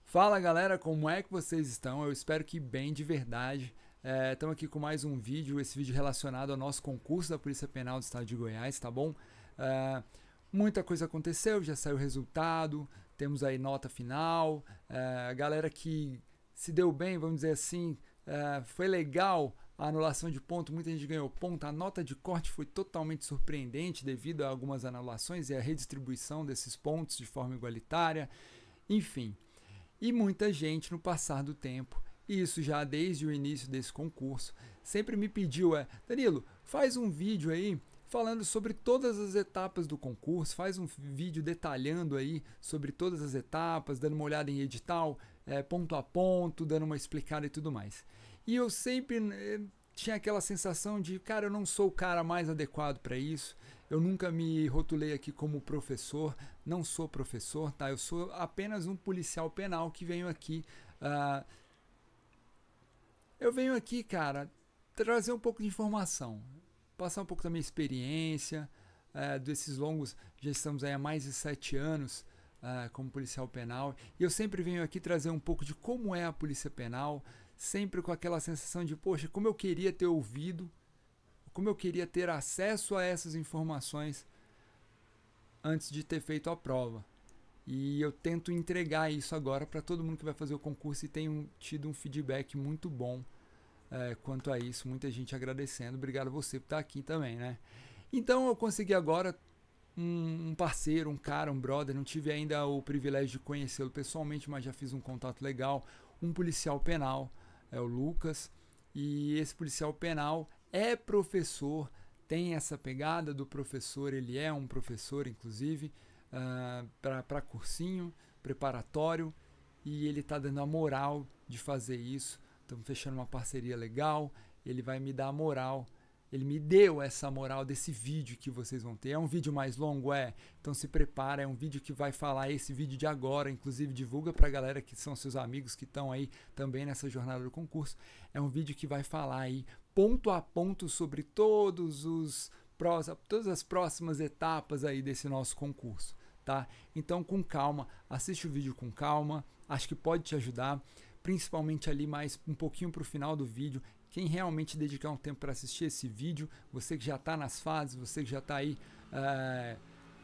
Fala galera, como é que vocês estão? Eu espero que bem de verdade. Estamos aqui com mais um vídeo, esse vídeo relacionado ao nosso concurso da Polícia Penal do Estado de Goiás, tá bom? É, Muita coisa aconteceu, já saiu o resultado, temos aí nota final. A galera que se deu bem, vamos dizer assim, foi legal a anulação de ponto, muita gente ganhou ponto. A nota de corte foi totalmente surpreendente devido a algumas anulações e a redistribuição desses pontos de forma igualitária. Enfim, e muita gente no passar do tempo, e isso já desde o início desse concurso, sempre me pediu, Danilo, faz um vídeo aí falando sobre todas as etapas do concurso, faz um vídeo detalhando aí sobre todas as etapas, dando uma olhada em edital, ponto a ponto, dando uma explicada e tudo mais. E eu sempre tinha aquela sensação de, cara, eu não sou o cara mais adequado para isso. Eu nunca me rotulei aqui como professor, não sou professor, tá? Eu sou apenas um policial penal que venho aqui. Eu venho aqui, cara, trazer um pouco de informação, passar um pouco da minha experiência, desses longos, já estamos aí há mais de 7 anos como policial penal, e eu sempre venho aqui trazer um pouco de como é a polícia penal, sempre com aquela sensação de, poxa, como eu queria ter ouvido, como eu queria ter acesso a essas informações antes de ter feito a prova. E eu tento entregar isso agora para todo mundo que vai fazer o concurso e tenho tido um feedback muito bom quanto a isso. Muita gente agradecendo. Obrigado a você por estar aqui também, né? Então eu consegui agora um parceiro, um cara, um brother. Não tive ainda o privilégio de conhecê-lo pessoalmente, mas já fiz um contato legal. Um policial penal, é o Lucas. E esse policial penal é professor, tem essa pegada do professor, ele é um professor, inclusive, para cursinho preparatório, e ele está dando a moral de fazer isso. Estamos fechando uma parceria legal, ele vai me dar a moral, ele me deu essa moral desse vídeo que vocês vão ter. É um vídeo mais longo, então se prepara, é um vídeo que vai falar esse vídeo de agora, inclusive divulga para a galera que são seus amigos que estão aí também nessa jornada do concurso. É um vídeo que vai falar aí ponto a ponto sobre todas as próximas etapas aí desse nosso concurso, tá? Então com calma, assiste o vídeo com calma, acho que pode te ajudar, principalmente ali mais um pouquinho para o final do vídeo. Quem realmente dedicar um tempo para assistir esse vídeo, você que já está nas fases, você que já está aí,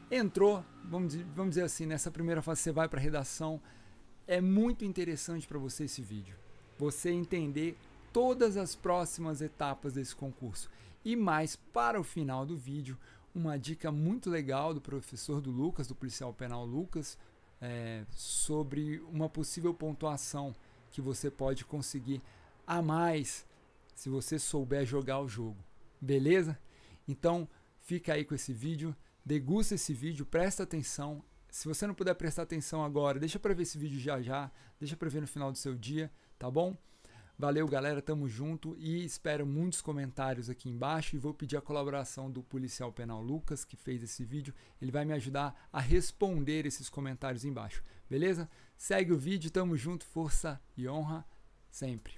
entrou, vamos dizer assim, nessa primeira fase você vai para a redação, é muito interessante para você esse vídeo. Você entender todas as próximas etapas desse concurso. E mais para o final do vídeo, uma dica muito legal do professor do Lucas, do policial penal Lucas, sobre uma possível pontuação que você pode conseguir a mais se você souber jogar o jogo, beleza? Então fica aí com esse vídeo, degusta esse vídeo, presta atenção. Se você não puder prestar atenção agora, deixa para ver esse vídeo já, deixa para ver no final do seu dia, tá bom? Valeu galera, tamo junto e espero muitos comentários aqui embaixo, e vou pedir a colaboração do policial penal Lucas, que fez esse vídeo. Ele vai me ajudar a responder esses comentários embaixo, beleza? Segue o vídeo, tamo junto, força e honra sempre.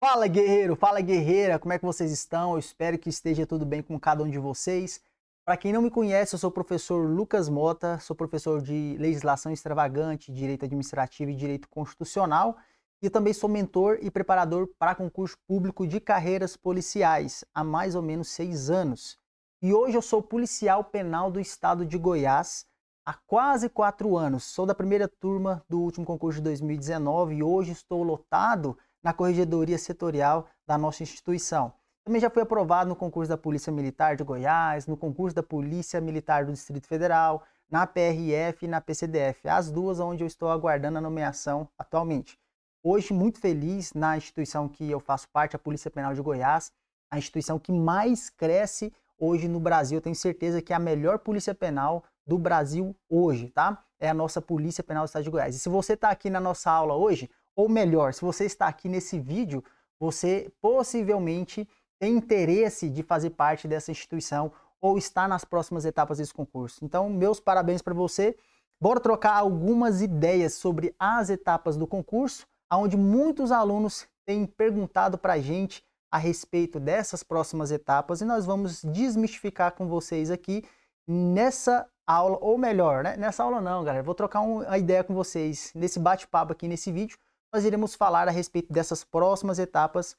Fala guerreiro, fala guerreira, como é que vocês estão? Eu espero que esteja tudo bem com cada um de vocês. Para quem não me conhece, eu sou o professor Lucas Mota, sou professor de Legislação Extravagante, Direito Administrativo e Direito Constitucional, e também sou mentor e preparador para concurso público de carreiras policiais há mais ou menos 6 anos. E hoje eu sou policial penal do estado de Goiás há quase 4 anos. Sou da primeira turma do último concurso de 2019 e hoje estou lotado na Corregedoria Setorial da nossa instituição. Também já fui aprovado no concurso da Polícia Militar de Goiás, no concurso da Polícia Militar do Distrito Federal, na PRF e na PCDF, as duas onde eu estou aguardando a nomeação atualmente. Hoje, muito feliz na instituição que eu faço parte, a Polícia Penal de Goiás, a instituição que mais cresce hoje no Brasil. Eu tenho certeza que é a melhor polícia penal do Brasil hoje, tá? É a nossa Polícia Penal do Estado de Goiás. E se você está aqui na nossa aula hoje, ou melhor, se você está aqui nesse vídeo, você possivelmente tem interesse de fazer parte dessa instituição ou está nas próximas etapas desse concurso. Então, meus parabéns para você. Bora trocar algumas ideias sobre as etapas do concurso, onde muitos alunos têm perguntado para a gente a respeito dessas próximas etapas, e nós vamos desmistificar com vocês aqui nessa aula, ou melhor, né? Nessa aula não, galera, vou trocar uma ideia com vocês. Nesse bate-papo aqui, nesse vídeo, nós iremos falar a respeito dessas próximas etapas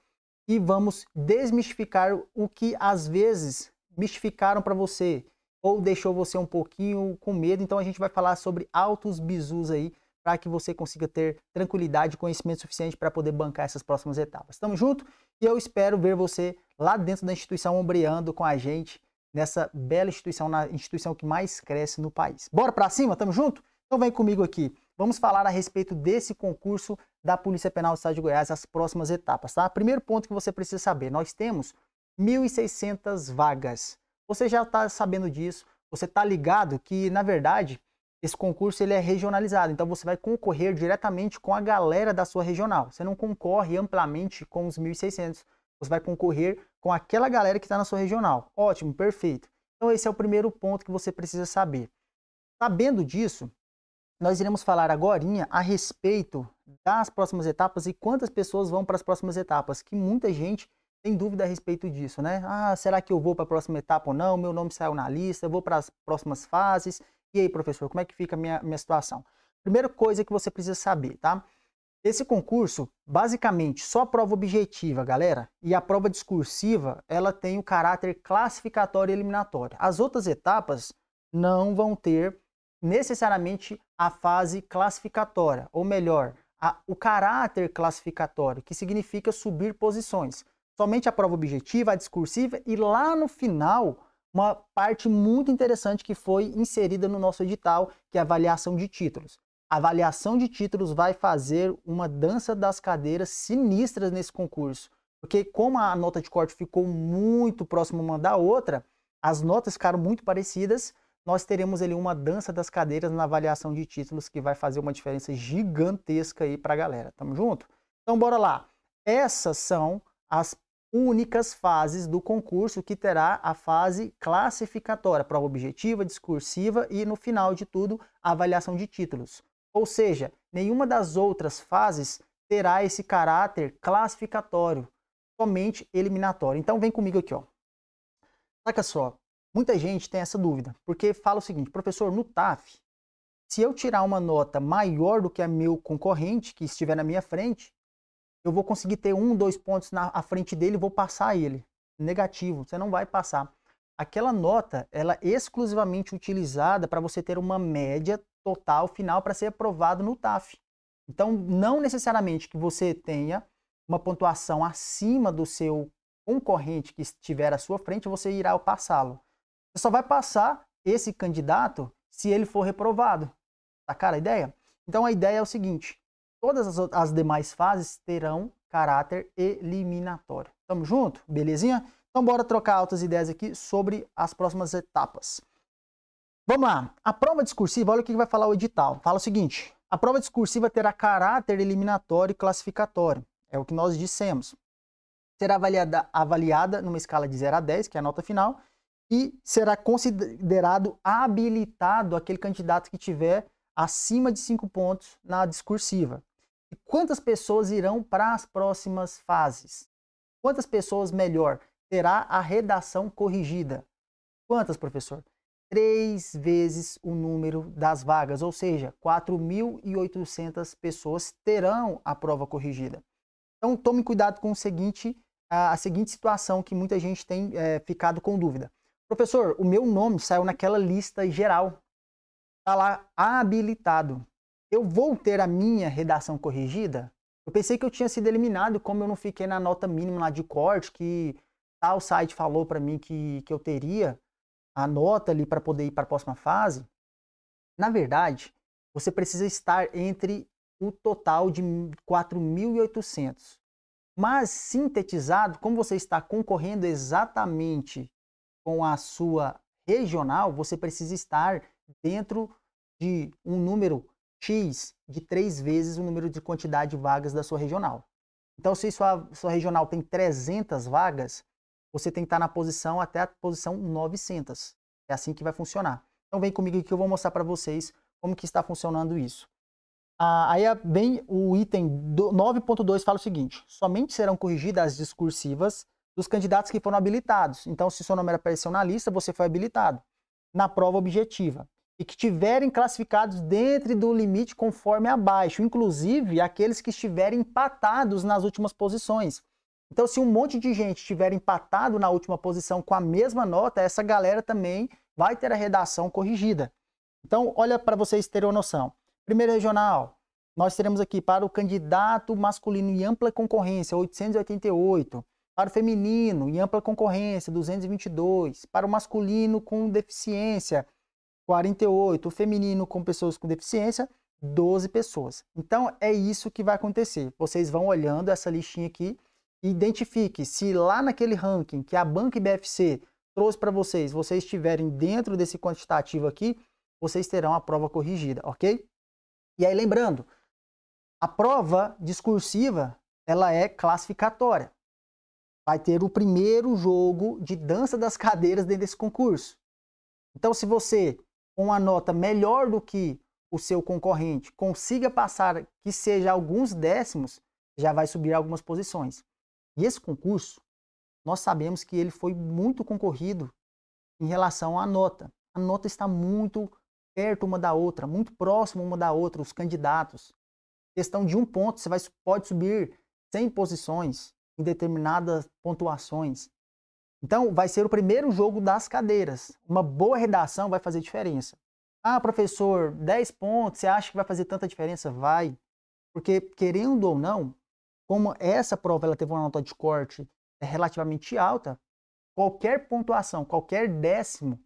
e vamos desmistificar o que às vezes mistificaram para você ou deixou você um pouquinho com medo. Então a gente vai falar sobre altos bizus aí para que você consiga ter tranquilidade e conhecimento suficiente para poder bancar essas próximas etapas. Tamo junto? E eu espero ver você lá dentro da instituição ombreando com a gente nessa bela instituição, na instituição que mais cresce no país. Bora para cima? Tamo junto? Então vem comigo aqui. Vamos falar a respeito desse concurso da Polícia Penal do Estado de Goiás, as próximas etapas, tá? Primeiro ponto que você precisa saber, nós temos 1.600 vagas. Você já está sabendo disso, você está ligado que, na verdade, esse concurso ele é regionalizado, então você vai concorrer diretamente com a galera da sua regional. Você não concorre amplamente com os 1.600, você vai concorrer com aquela galera que está na sua regional. Ótimo, perfeito. Então esse é o primeiro ponto que você precisa saber. Sabendo disso, nós iremos falar agorinha a respeito das próximas etapas e quantas pessoas vão para as próximas etapas, que muita gente tem dúvida a respeito disso, né? Ah, será que eu vou para a próxima etapa ou não? Meu nome saiu na lista, eu vou para as próximas fases. E aí, professor, como é que fica a minha situação? Primeira coisa que você precisa saber, tá? Esse concurso, basicamente, só a prova objetiva, galera, e a prova discursiva, ela tem o caráter classificatório e eliminatório. As outras etapas não vão ter necessariamente a fase classificatória, ou melhor, o caráter classificatório, que significa subir posições. Somente a prova objetiva, a discursiva e lá no final, uma parte muito interessante que foi inserida no nosso edital, que é a avaliação de títulos. A avaliação de títulos vai fazer uma dança das cadeiras sinistras nesse concurso, porque como a nota de corte ficou muito próxima uma da outra, as notas ficaram muito parecidas, nós teremos ali uma dança das cadeiras na avaliação de títulos que vai fazer uma diferença gigantesca aí para a galera. Tamo junto? Então bora lá. Essas são as únicas fases do concurso que terá a fase classificatória, prova objetiva, discursiva e no final de tudo a avaliação de títulos. Ou seja, nenhuma das outras fases terá esse caráter classificatório, somente eliminatório. Então vem comigo aqui, ó. Saca só. Muita gente tem essa dúvida, porque fala o seguinte, professor, no TAF, se eu tirar uma nota maior do que a meu concorrente, que estiver na minha frente, eu vou conseguir ter 1, 2 pontos à frente dele e vou passar ele. Negativo, você não vai passar. Aquela nota, ela é exclusivamente utilizada para você ter uma média total final para ser aprovado no TAF. Então, não necessariamente que você tenha uma pontuação acima do seu concorrente que estiver à sua frente, você irá passá-lo. Você só vai passar esse candidato se ele for reprovado. Sacaram a ideia? Então a ideia é o seguinte, todas as demais fases terão caráter eliminatório. Tamo junto? Belezinha? Então bora trocar altas ideias aqui sobre as próximas etapas. Vamos lá. A prova discursiva, olha o que vai falar o edital. Fala o seguinte, a prova discursiva terá caráter eliminatório e classificatório. É o que nós dissemos. Será avaliada numa escala de 0 a 10, que é a nota final, e será considerado habilitado aquele candidato que tiver acima de 5 pontos na discursiva. E quantas pessoas irão para as próximas fases? Quantas pessoas, melhor, terá a redação corrigida? Quantas, professor? 3 vezes o número das vagas, ou seja, 4.800 pessoas terão a prova corrigida. Então tome cuidado com a seguinte situação que muita gente tem ficado com dúvida. Professor, o meu nome saiu naquela lista geral. Está lá habilitado. Eu vou ter a minha redação corrigida? Eu pensei que eu tinha sido eliminado, como eu não fiquei na nota mínima lá de corte, que tal site falou para mim que eu teria a nota ali para poder ir para a próxima fase. Na verdade, você precisa estar entre o total de 4.800. Mas, sintetizado, como você está concorrendo exatamente com a sua regional, você precisa estar dentro de um número X de 3 vezes o número de quantidade de vagas da sua regional. Então, se sua regional tem 300 vagas, você tem que estar na posição até a posição 900. É assim que vai funcionar. Então, vem comigo aqui que eu vou mostrar para vocês como que está funcionando isso. Aí vem o item 9.2, fala o seguinte, somente serão corrigidas as discursivas dos candidatos que foram habilitados. Então, se seu nome apareceu na lista, você foi habilitado. Na prova objetiva. e que tiverem classificados dentro do limite conforme abaixo, inclusive aqueles que estiverem empatados nas últimas posições. Então, se um monte de gente estiver empatado na última posição com a mesma nota, essa galera também vai ter a redação corrigida. Então, olha para vocês terem uma noção. Primeiro regional, nós teremos aqui para o candidato masculino em ampla concorrência, 888. Para o feminino em ampla concorrência, 222. Para o masculino com deficiência, 48. O feminino com pessoas com deficiência, 12 pessoas. Então, é isso que vai acontecer. Vocês vão olhando essa listinha aqui e identifique se lá naquele ranking que a Banca IBFC trouxe para vocês, vocês estiverem dentro desse quantitativo aqui, vocês terão a prova corrigida, ok? E aí, lembrando, a prova discursiva, ela é classificatória. Vai ter o primeiro jogo de dança das cadeiras dentro desse concurso. Então, se você, com uma nota melhor do que o seu concorrente, consiga passar que seja alguns décimos, já vai subir algumas posições. E esse concurso, nós sabemos que ele foi muito concorrido em relação à nota. A nota está muito perto uma da outra, muito próximo uma da outra, os candidatos. Questão de um ponto, você pode subir 100 posições em determinadas pontuações. Então, vai ser o primeiro jogo das cadeiras. Uma boa redação vai fazer diferença. Ah, professor, 10 pontos, você acha que vai fazer tanta diferença? Vai. Porque, querendo ou não, como essa prova ela teve uma nota de corte relativamente alta, qualquer pontuação, qualquer décimo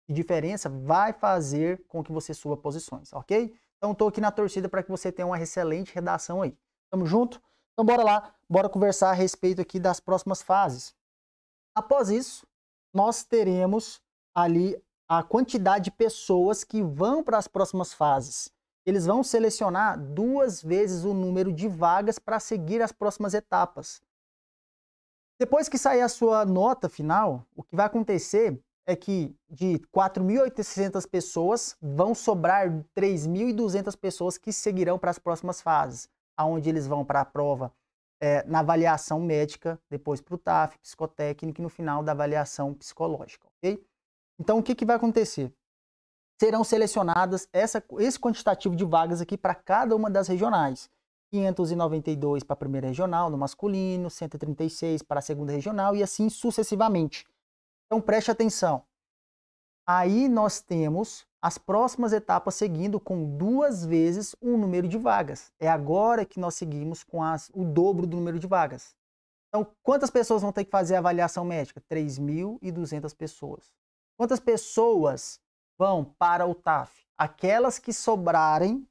de diferença vai fazer com que você suba posições, ok? Então, estou aqui na torcida para que você tenha uma excelente redação aí. Tamo junto? Então, bora lá, bora conversar a respeito aqui das próximas fases. Após isso, nós teremos ali a quantidade de pessoas que vão para as próximas fases. Eles vão selecionar 2 vezes o número de vagas para seguir as próximas etapas. Depois que sair a sua nota final, o que vai acontecer é que de 4.800 pessoas vão sobrar 3.200 pessoas que seguirão para as próximas fases, onde eles vão para a prova na avaliação médica, depois para o TAF, psicotécnico e no final da avaliação psicológica, ok? Então, o que vai acontecer? Serão selecionadas esse quantitativo de vagas aqui para cada uma das regionais. 592 para a primeira regional, no masculino, 136 para a segunda regional e assim sucessivamente. Então, preste atenção. Aí nós temos as próximas etapas seguindo com 2 vezes o número de vagas. É agora que nós seguimos com o dobro do número de vagas. Então, quantas pessoas vão ter que fazer a avaliação médica? 3.200 pessoas. Quantas pessoas vão para o TAF? Aquelas que sobrarem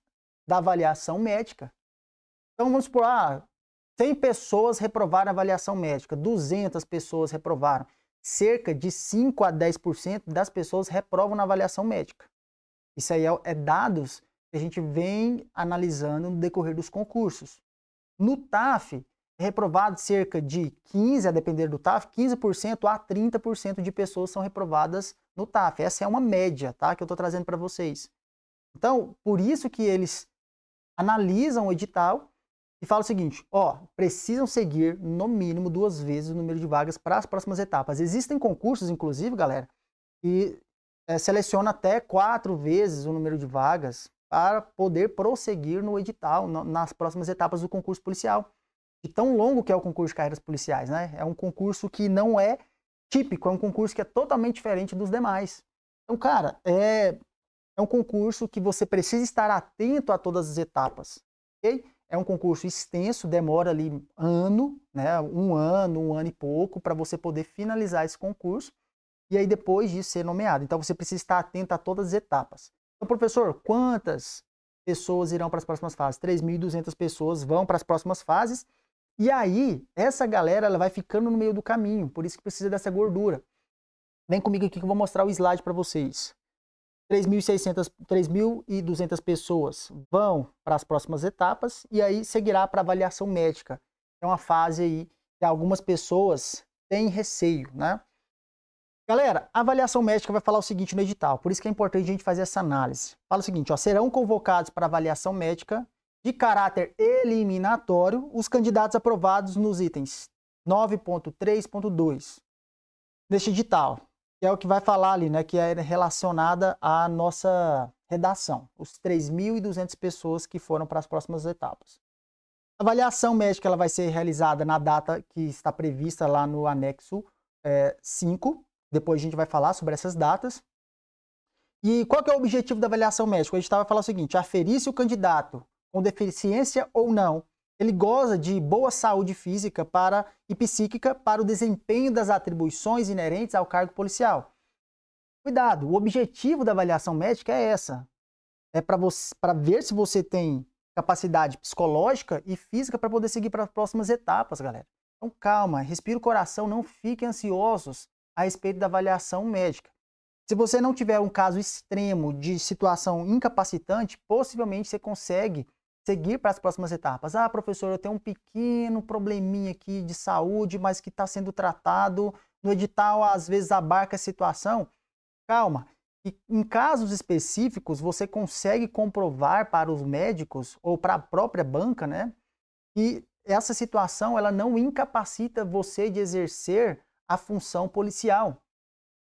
da avaliação médica. Então, vamos supor, 100 pessoas reprovaram a avaliação médica, 200 pessoas reprovaram. Cerca de 5 a 10% das pessoas reprovam na avaliação médica. Isso aí é dados que a gente vem analisando no decorrer dos concursos. No TAF, é reprovado cerca de 15%, a depender do TAF, 15% a 30% de pessoas são reprovadas no TAF. Essa é uma média, tá, que eu estou trazendo para vocês. Então, por isso que eles analisam o edital e falam o seguinte, precisam seguir no mínimo 2 vezes o número de vagas para as próximas etapas. Existem concursos, inclusive, galera, que seleciona até 4 vezes o número de vagas para poder prosseguir no edital, nas próximas etapas do concurso policial. De tão longo que é o concurso de carreiras policiais, né? É um concurso que não é típico, é um concurso que é totalmente diferente dos demais. Então, cara, é um concurso que você precisa estar atento a todas as etapas, ok? É um concurso extenso, demora ali né? um ano e pouco, para você poder finalizar esse concurso e aí depois disso ser nomeado. Então você precisa estar atento a todas as etapas. Então, professor, quantas pessoas irão para as próximas fases? 3.200 pessoas vão para as próximas fases e aí essa galera ela vai ficando no meio do caminho, por isso que precisa dessa gordura. Vem comigo aqui que eu vou mostrar o slide para vocês. 3.200 pessoas vão para as próximas etapas e aí seguirá para avaliação médica. É uma fase aí que algumas pessoas têm receio, né? Galera, a avaliação médica vai falar o seguinte no edital, por isso que é importante a gente fazer essa análise. Fala o seguinte, serão convocados para avaliação médica de caráter eliminatório os candidatos aprovados nos itens 9.3.2 deste edital. que é o que vai falar ali, né, que é relacionada à nossa redação, os 3.200 pessoas que foram para as próximas etapas. A avaliação médica ela vai ser realizada na data que está prevista lá no anexo 5, depois a gente vai falar sobre essas datas. E qual que é o objetivo da avaliação médica? A gente vai falar o seguinte, aferir se o candidato com deficiência ou não, ele goza de boa saúde física e psíquica para o desempenho das atribuições inerentes ao cargo policial. Cuidado, o objetivo da avaliação médica é essa. É para ver se você tem capacidade psicológica e física para poder seguir para as próximas etapas, galera. Então calma, respira o coração, não fiquem ansiosos a respeito da avaliação médica. Se você não tiver um caso extremo de situação incapacitante, possivelmente você consegue seguir para as próximas etapas. Ah, professor, eu tenho um pequeno probleminha aqui de saúde, mas que está sendo tratado. No edital, às vezes, abarca a situação. Calma. E em casos específicos, você consegue comprovar para os médicos ou para a própria banca, né, que essa situação ela não incapacita você de exercer a função policial.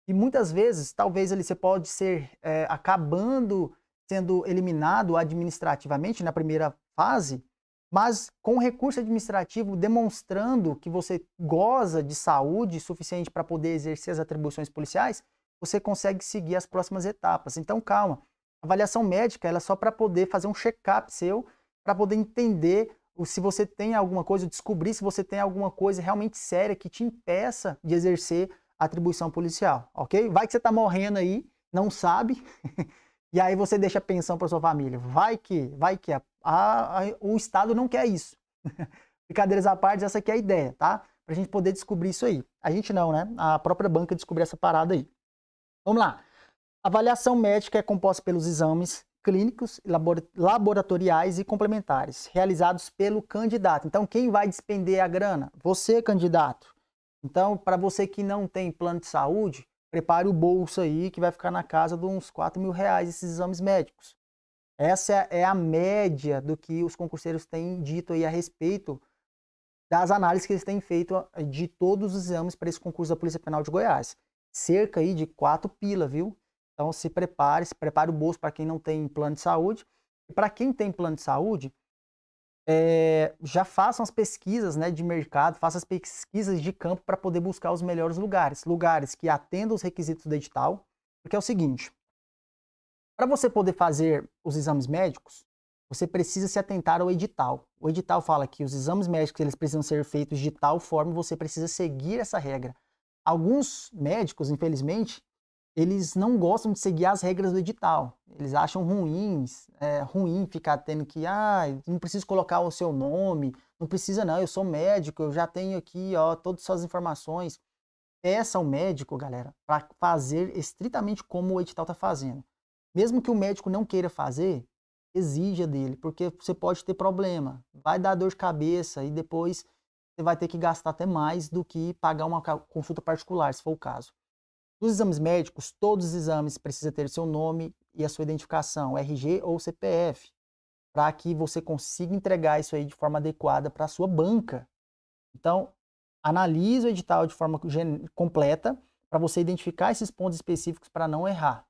E muitas vezes, talvez ali você pode ser acabando sendo eliminado administrativamente na primeira fase, mas com recurso administrativo demonstrando que você goza de saúde suficiente para poder exercer as atribuições policiais, você consegue seguir as próximas etapas. Então, calma. A avaliação médica ela é só para poder fazer um check-up seu, para poder entender se você tem alguma coisa, descobrir se você tem alguma coisa realmente séria que te impeça de exercer a atribuição policial, ok? Vai que você está morrendo aí, não sabe, e aí você deixa a pensão para sua família. Vai que o Estado não quer isso. Brincadeiras à parte, essa aqui é a ideia, tá? Para a gente poder descobrir isso aí. A gente não, né? A própria banca descobriu essa parada aí. Vamos lá. A avaliação médica é composta pelos exames clínicos, laboratoriais e complementares, realizados pelo candidato. Então, quem vai despender a grana? Você, candidato. Então, para você que não tem plano de saúde, prepare o bolso aí, que vai ficar na casa de uns R$4.000 esses exames médicos. Essa é a média do que os concurseiros têm dito aí a respeito das análises que eles têm feito de todos os exames para esse concurso da Polícia Penal de Goiás. Cerca aí de 4 pila, viu? Então se prepare o bolso para quem não tem plano de saúde. E para quem tem plano de saúde, já façam as pesquisas, né, de mercado, façam as pesquisas de campo para poder buscar os melhores lugares. Lugares que atendam os requisitos do edital. Porque é o seguinte, para você poder fazer os exames médicos, você precisa se atentar ao edital. O edital fala que os exames médicos eles precisam ser feitos de tal forma, você precisa seguir essa regra. Alguns médicos, infelizmente, eles não gostam de seguir as regras do edital. Eles acham ruim ficar tendo que, não preciso colocar o seu nome, não precisa não, eu sou médico, eu já tenho aqui, ó, todas as suas informações. Peça ao médico, galera, para fazer estritamente como o edital está fazendo. Mesmo que o médico não queira fazer, exija dele, porque você pode ter problema, vai dar dor de cabeça e depois você vai ter que gastar até mais do que pagar uma consulta particular, se for o caso. Nos exames médicos, todos os exames precisam ter seu nome e a sua identificação, RG ou CPF, para que você consiga entregar isso aí de forma adequada para a sua banca. Então, analise o edital de forma completa para você identificar esses pontos específicos para não errar.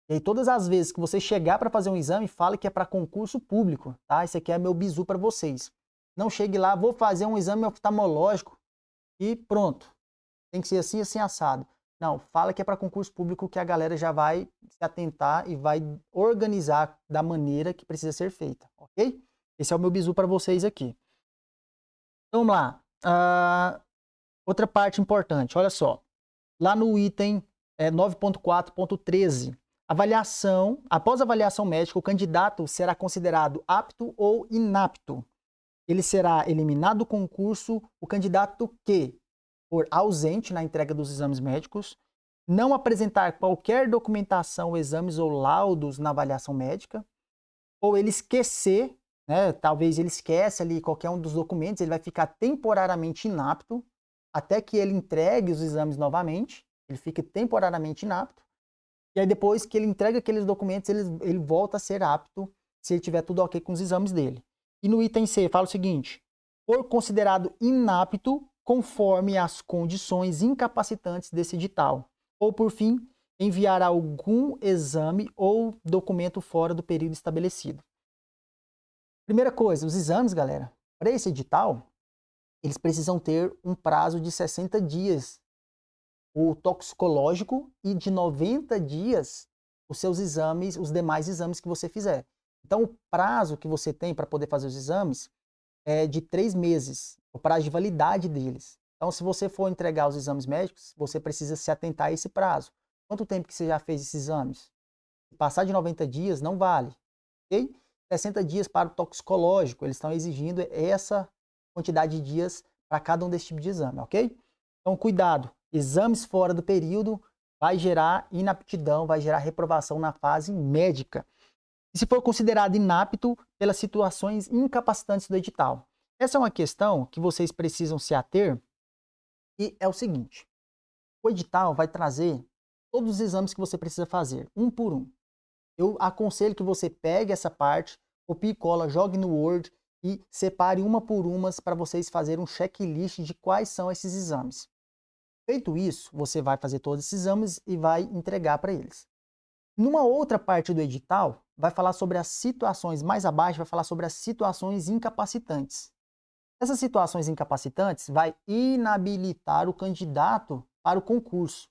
E aí, todas as vezes que você chegar para fazer um exame, fale que é para concurso público, tá? Esse aqui é meu bizu para vocês. Não chegue lá, vou fazer um exame oftalmológico e pronto. Tem que ser assim, assim, assado. Não, fala que é para concurso público que a galera já vai se atentar e vai organizar da maneira que precisa ser feita, ok? Esse é o meu bizu para vocês aqui. Então, vamos lá. Outra parte importante, olha só. Lá no item 9.4.13, avaliação. Após a avaliação médica, o candidato será considerado apto ou inapto. Ele será eliminado do concurso o candidato que for ausente na entrega dos exames médicos, não apresentar qualquer documentação, exames ou laudos na avaliação médica, ou ele esquecer, né, talvez ele esquece ali qualquer um dos documentos, ele vai ficar temporariamente inapto, até que ele entregue os exames novamente, ele fica temporariamente inapto, e aí depois que ele entrega aqueles documentos, ele volta a ser apto, se ele tiver tudo ok com os exames dele. E no item C, fala o seguinte, for considerado inapto conforme as condições incapacitantes desse edital. ou, por fim, enviar algum exame ou documento fora do período estabelecido. Primeira coisa, os exames, galera, para esse edital, eles precisam ter um prazo de 60 dias, o toxicológico, e de 90 dias os seus exames, os demais exames que você fizer. Então, o prazo que você tem para poder fazer os exames é de 3 meses, o prazo de validade deles. Então, se você for entregar os exames médicos, você precisa se atentar a esse prazo. Quanto tempo que você já fez esses exames? Se passar de 90 dias, não vale. Ok? 60 dias para o toxicológico, eles estão exigindo essa quantidade de dias para cada um desse tipo de exame, ok? Então, cuidado, exames fora do período vai gerar inaptidão, vai gerar reprovação na fase médica. E se for considerado inapto pelas situações incapacitantes do edital. Essa é uma questão que vocês precisam se ater, e é o seguinte: o edital vai trazer todos os exames que você precisa fazer, um por um. Eu aconselho que você pegue essa parte, copie e cola, jogue no Word e separe uma por umas para vocês fazerem um checklist de quais são esses exames. Feito isso, você vai fazer todos esses exames e vai entregar para eles. Numa outra parte do edital, vai falar sobre as situações, mais abaixo vai falar sobre as situações incapacitantes. Essas situações incapacitantes vai inabilitar o candidato para o concurso.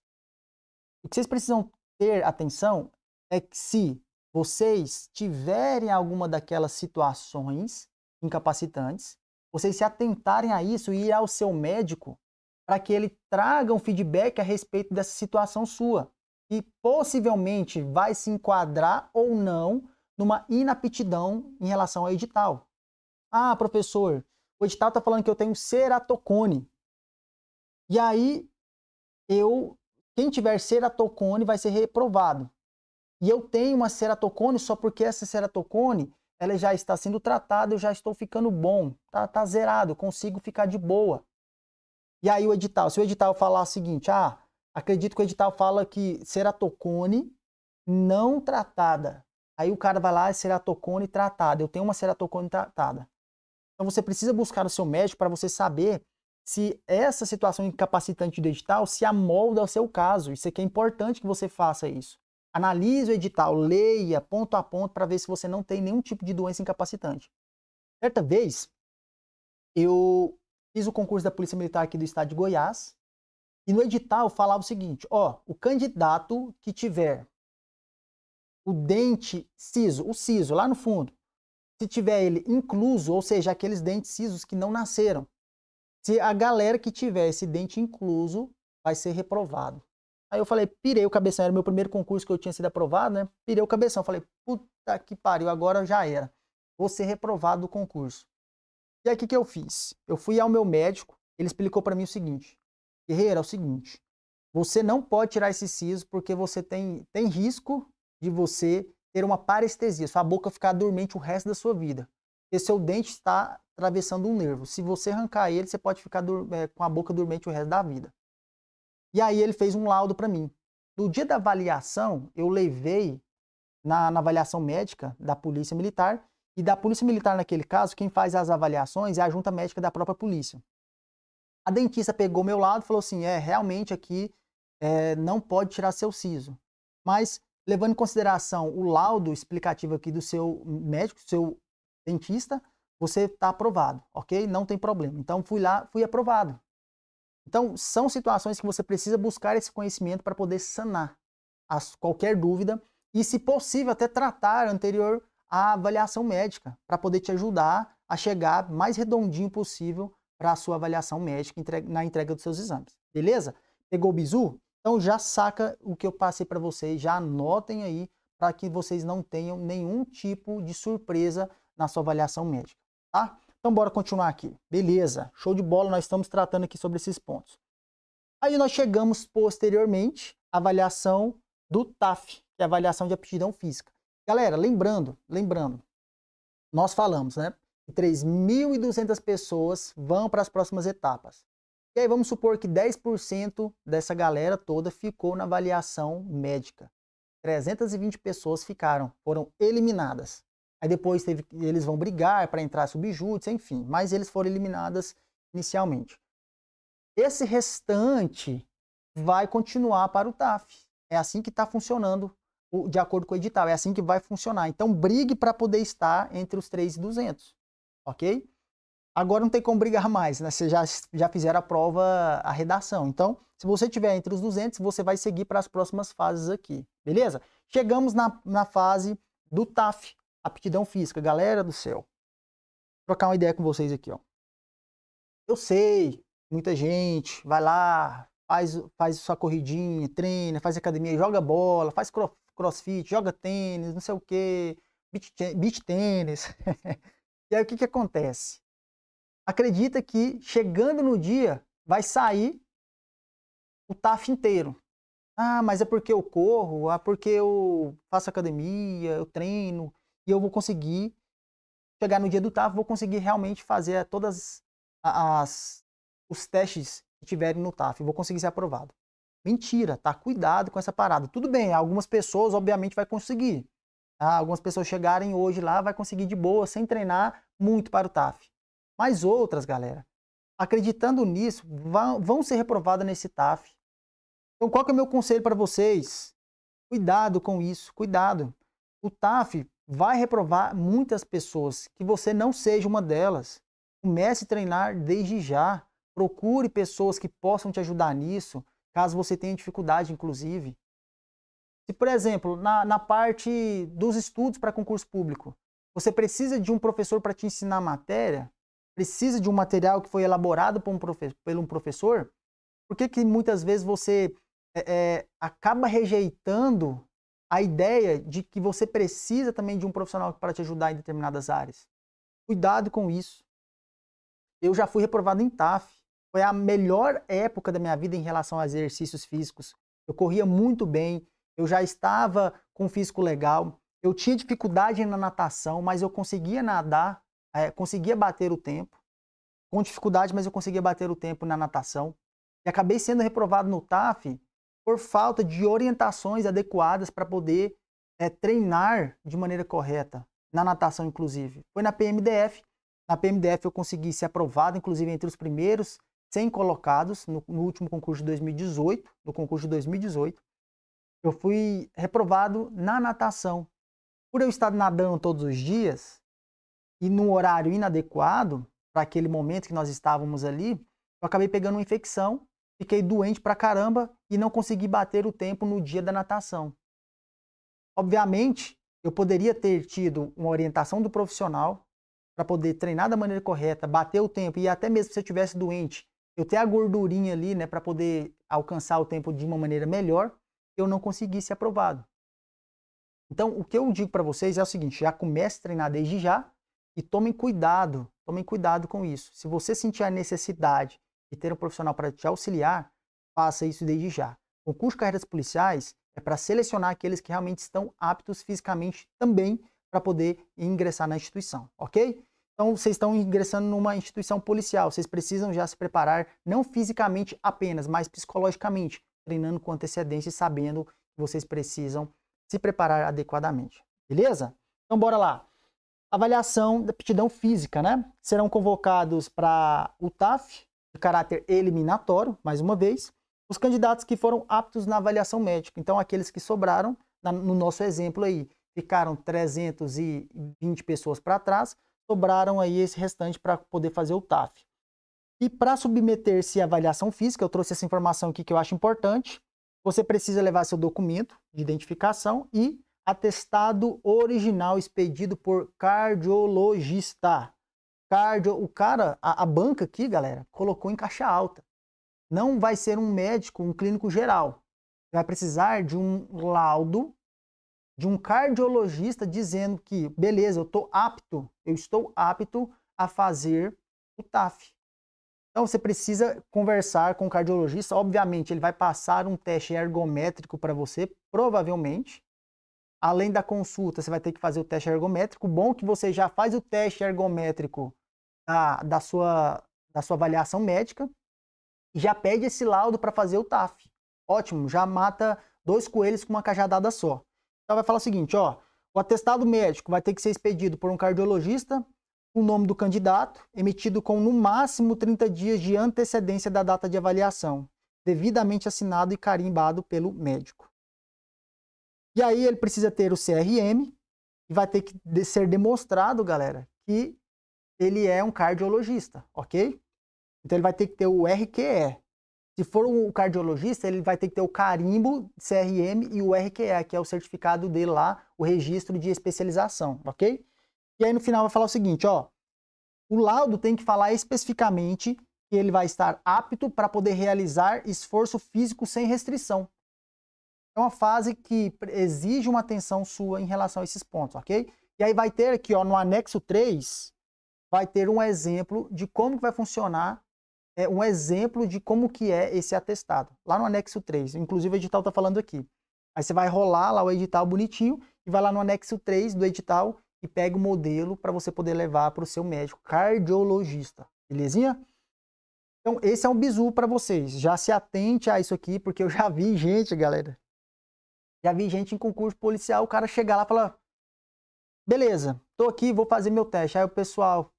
O que vocês precisam ter atenção é que se vocês tiverem alguma daquelas situações incapacitantes, vocês se atentarem a isso e ir ao seu médico para que ele traga um feedback a respeito dessa situação sua. E possivelmente vai se enquadrar ou não numa inaptidão em relação ao edital. Ah, professor, o edital está falando que eu tenho ceratocone. E aí, quem tiver ceratocone vai ser reprovado. E eu tenho uma ceratocone só porque essa ceratocone ela já está sendo tratada, eu já estou ficando bom, tá zerado, eu consigo ficar de boa. E aí o edital, se o edital falar o seguinte, acredito que o edital fala que ceratocone não tratada. Aí o cara vai lá, ceratocone tratada. Eu tenho uma ceratocone tratada. Então você precisa buscar o seu médico para você saber se essa situação incapacitante do edital se amolda ao seu caso. Isso aqui é importante que você faça isso. Analise o edital, leia ponto a ponto para ver se você não tem nenhum tipo de doença incapacitante. Certa vez, eu fiz o concurso da Polícia Militar aqui do estado de Goiás, e no edital falava o seguinte, o candidato que tiver o dente ciso, o siso lá no fundo, se tiver ele incluso, ou seja, aqueles dentes cisos que não nasceram, se a galera que tiver esse dente incluso, vai ser reprovado. Aí eu falei, pirei o cabeção, era o meu primeiro concurso que eu tinha sido aprovado, né? Pirei o cabeção, falei, puta que pariu, agora já era. Vou ser reprovado do concurso. E aí o que eu fiz? Eu fui ao meu médico, ele explicou para mim o seguinte, Guerreiro, é o seguinte, você não pode tirar esse siso porque você tem risco de você ter uma parestesia, sua boca ficar dormente o resto da sua vida. Porque seu dente está atravessando um nervo. Se você arrancar ele, você pode ficar com a boca dormente o resto da vida. E aí ele fez um laudo para mim. No dia da avaliação, eu levei na avaliação médica da Polícia Militar, e da Polícia Militar, naquele caso, quem faz as avaliações é a junta médica da própria polícia. A dentista pegou meu laudo e falou assim, realmente aqui não pode tirar seu siso. Mas, levando em consideração o laudo explicativo aqui do seu médico, seu dentista, você está aprovado, ok? Não tem problema. Então, fui lá, fui aprovado. Então, são situações que você precisa buscar esse conhecimento para poder sanar qualquer dúvida e, se possível, até tratar anterior à avaliação médica, para poder te ajudar a chegar mais redondinho possível para a sua avaliação médica na entrega dos seus exames. Beleza? Pegou o bizu? Então já saca o que eu passei para vocês, já anotem aí para que vocês não tenham nenhum tipo de surpresa na sua avaliação médica, tá? Então bora continuar aqui. Beleza, show de bola, nós estamos tratando aqui sobre esses pontos. Aí nós chegamos posteriormente à avaliação do TAF, que é a avaliação de aptidão física. Galera, lembrando, nós falamos, né? 3.200 pessoas vão para as próximas etapas. E aí vamos supor que 10% dessa galera toda ficou na avaliação médica. 320 pessoas foram eliminadas. Aí depois eles vão brigar para entrar subjúdice, enfim, mas eles foram eliminadas inicialmente. Esse restante vai continuar para o TAF. É assim que está funcionando, de acordo com o edital. É assim que vai funcionar. Então, brigue para poder estar entre os 3.200, ok? Agora não tem como brigar mais, né? Vocês já fizeram a prova, a redação. Então, se você tiver entre os 200, você vai seguir para as próximas fases aqui, beleza? Chegamos na fase do TAF, aptidão física. Galera do céu, vou trocar uma ideia com vocês aqui, ó. Eu sei, muita gente vai lá, faz sua corridinha, treina, faz academia, joga bola, faz crossfit, joga tênis, não sei o que, beach tênis. E aí o que acontece? Acredita que chegando no dia vai sair o TAF inteiro. Ah, mas é porque eu corro, é porque eu faço academia, eu treino, e eu vou conseguir chegar no dia do TAF, vou conseguir realmente fazer todas os testes que tiverem no TAF, vou conseguir ser aprovado. Mentira, tá? Cuidado com essa parada. Tudo bem, algumas pessoas obviamente vai conseguir. Tá? Algumas pessoas chegarem hoje lá, vai conseguir de boa, sem treinar muito para o TAF. Mas outras, galera, acreditando nisso, vão ser reprovadas nesse TAF. Então, qual que é o meu conselho para vocês? Cuidado com isso, cuidado. O TAF vai reprovar muitas pessoas, que você não seja uma delas. Comece a treinar desde já. Procure pessoas que possam te ajudar nisso, caso você tenha dificuldade, inclusive. Se, por exemplo, na parte dos estudos para concurso público, você precisa de um professor para te ensinar a matéria, precisa de um material que foi elaborado por um professor, por que muitas vezes você acaba rejeitando a ideia de que você precisa também de um profissional para te ajudar em determinadas áreas? Cuidado com isso. Eu já fui reprovado em TAF. Foi a melhor época da minha vida em relação a exercícios físicos. Eu corria muito bem, eu já estava com físico legal, eu tinha dificuldade na natação, mas eu conseguia nadar, conseguia bater o tempo. Com dificuldade, mas eu conseguia bater o tempo na natação. E acabei sendo reprovado no TAF por falta de orientações adequadas para poder treinar de maneira correta, na natação inclusive. Foi na PMDF. Na PMDF eu consegui ser aprovado, inclusive entre os primeiros 100 colocados no último concurso de 2018, no concurso de 2018. Eu fui reprovado na natação. Por eu estar nadando todos os dias e num horário inadequado para aquele momento que nós estávamos ali, eu acabei pegando uma infecção, fiquei doente pra caramba e não consegui bater o tempo no dia da natação. Obviamente, eu poderia ter tido uma orientação do profissional para poder treinar da maneira correta, bater o tempo, e até mesmo se eu estivesse doente, eu ter a gordurinha ali, né, para poder alcançar o tempo de uma maneira melhor, eu não consegui ser aprovado. Então, o que eu digo para vocês é o seguinte, já comece a treinar desde já e tomem cuidado com isso. Se você sentir a necessidade de ter um profissional para te auxiliar, faça isso desde já. O concurso de carreiras policiais é para selecionar aqueles que realmente estão aptos fisicamente também para poder ingressar na instituição, ok? Então, vocês estão ingressando numa instituição policial, vocês precisam já se preparar, não fisicamente apenas, mas psicologicamente, treinando com antecedência e sabendo que vocês precisam se preparar adequadamente, beleza? Então, bora lá. Avaliação da aptidão física, né? Serão convocados para o TAF, de caráter eliminatório, mais uma vez, os candidatos que foram aptos na avaliação médica. Então, aqueles que sobraram, no nosso exemplo aí, ficaram 320 pessoas para trás, sobraram aí esse restante para poder fazer o TAF. E para submeter-se à avaliação física, eu trouxe essa informação aqui que eu acho importante, você precisa levar seu documento de identificação e atestado original expedido por cardiologista. O cara, a banca aqui, galera, colocou em caixa alta. Não vai ser um médico, um clínico geral. Vai precisar de um laudo de um cardiologista dizendo que, beleza, eu estou apto a fazer o TAF. Então você precisa conversar com o cardiologista, obviamente ele vai passar um teste ergométrico para você, provavelmente. Além da consulta, você vai ter que fazer o teste ergométrico. Bom que você já faz o teste ergométrico da sua avaliação médica e já pede esse laudo para fazer o TAF. Ótimo, já mata 2 coelhos com uma cajadada só. Então vai falar o seguinte, ó, o atestado médico vai ter que ser expedido por um cardiologista, o nome do candidato, emitido com no máximo 30 dias de antecedência da data de avaliação. devidamente assinado e carimbado pelo médico. E aí ele precisa ter o CRM e vai ter que ser demonstrado, galera, que ele é um cardiologista, ok? Então ele vai ter que ter o RQE. Se for um cardiologista, ele vai ter que ter o carimbo CRM e o RQE, que é o certificado dele lá, o registro de especialização, ok? E aí no final vai falar o seguinte, ó, o laudo tem que falar especificamente que ele vai estar apto para poder realizar esforço físico sem restrição. É uma fase que exige uma atenção sua em relação a esses pontos, ok? E aí vai ter aqui, ó, no anexo 3, vai ter um exemplo de como que vai funcionar, um exemplo de como que é esse atestado. Lá no anexo 3, inclusive o edital está falando aqui. Aí você vai rolar lá o edital bonitinho e vai lá no anexo 3 do edital e pega o modelo para você poder levar para o seu médico cardiologista. Belezinha? Então esse é um bizu para vocês. Já se atente a isso aqui, porque eu já vi gente, galera. Já vi gente em concurso policial, o cara chegar lá e falar, beleza, tô aqui, vou fazer meu teste. Aí o pessoal,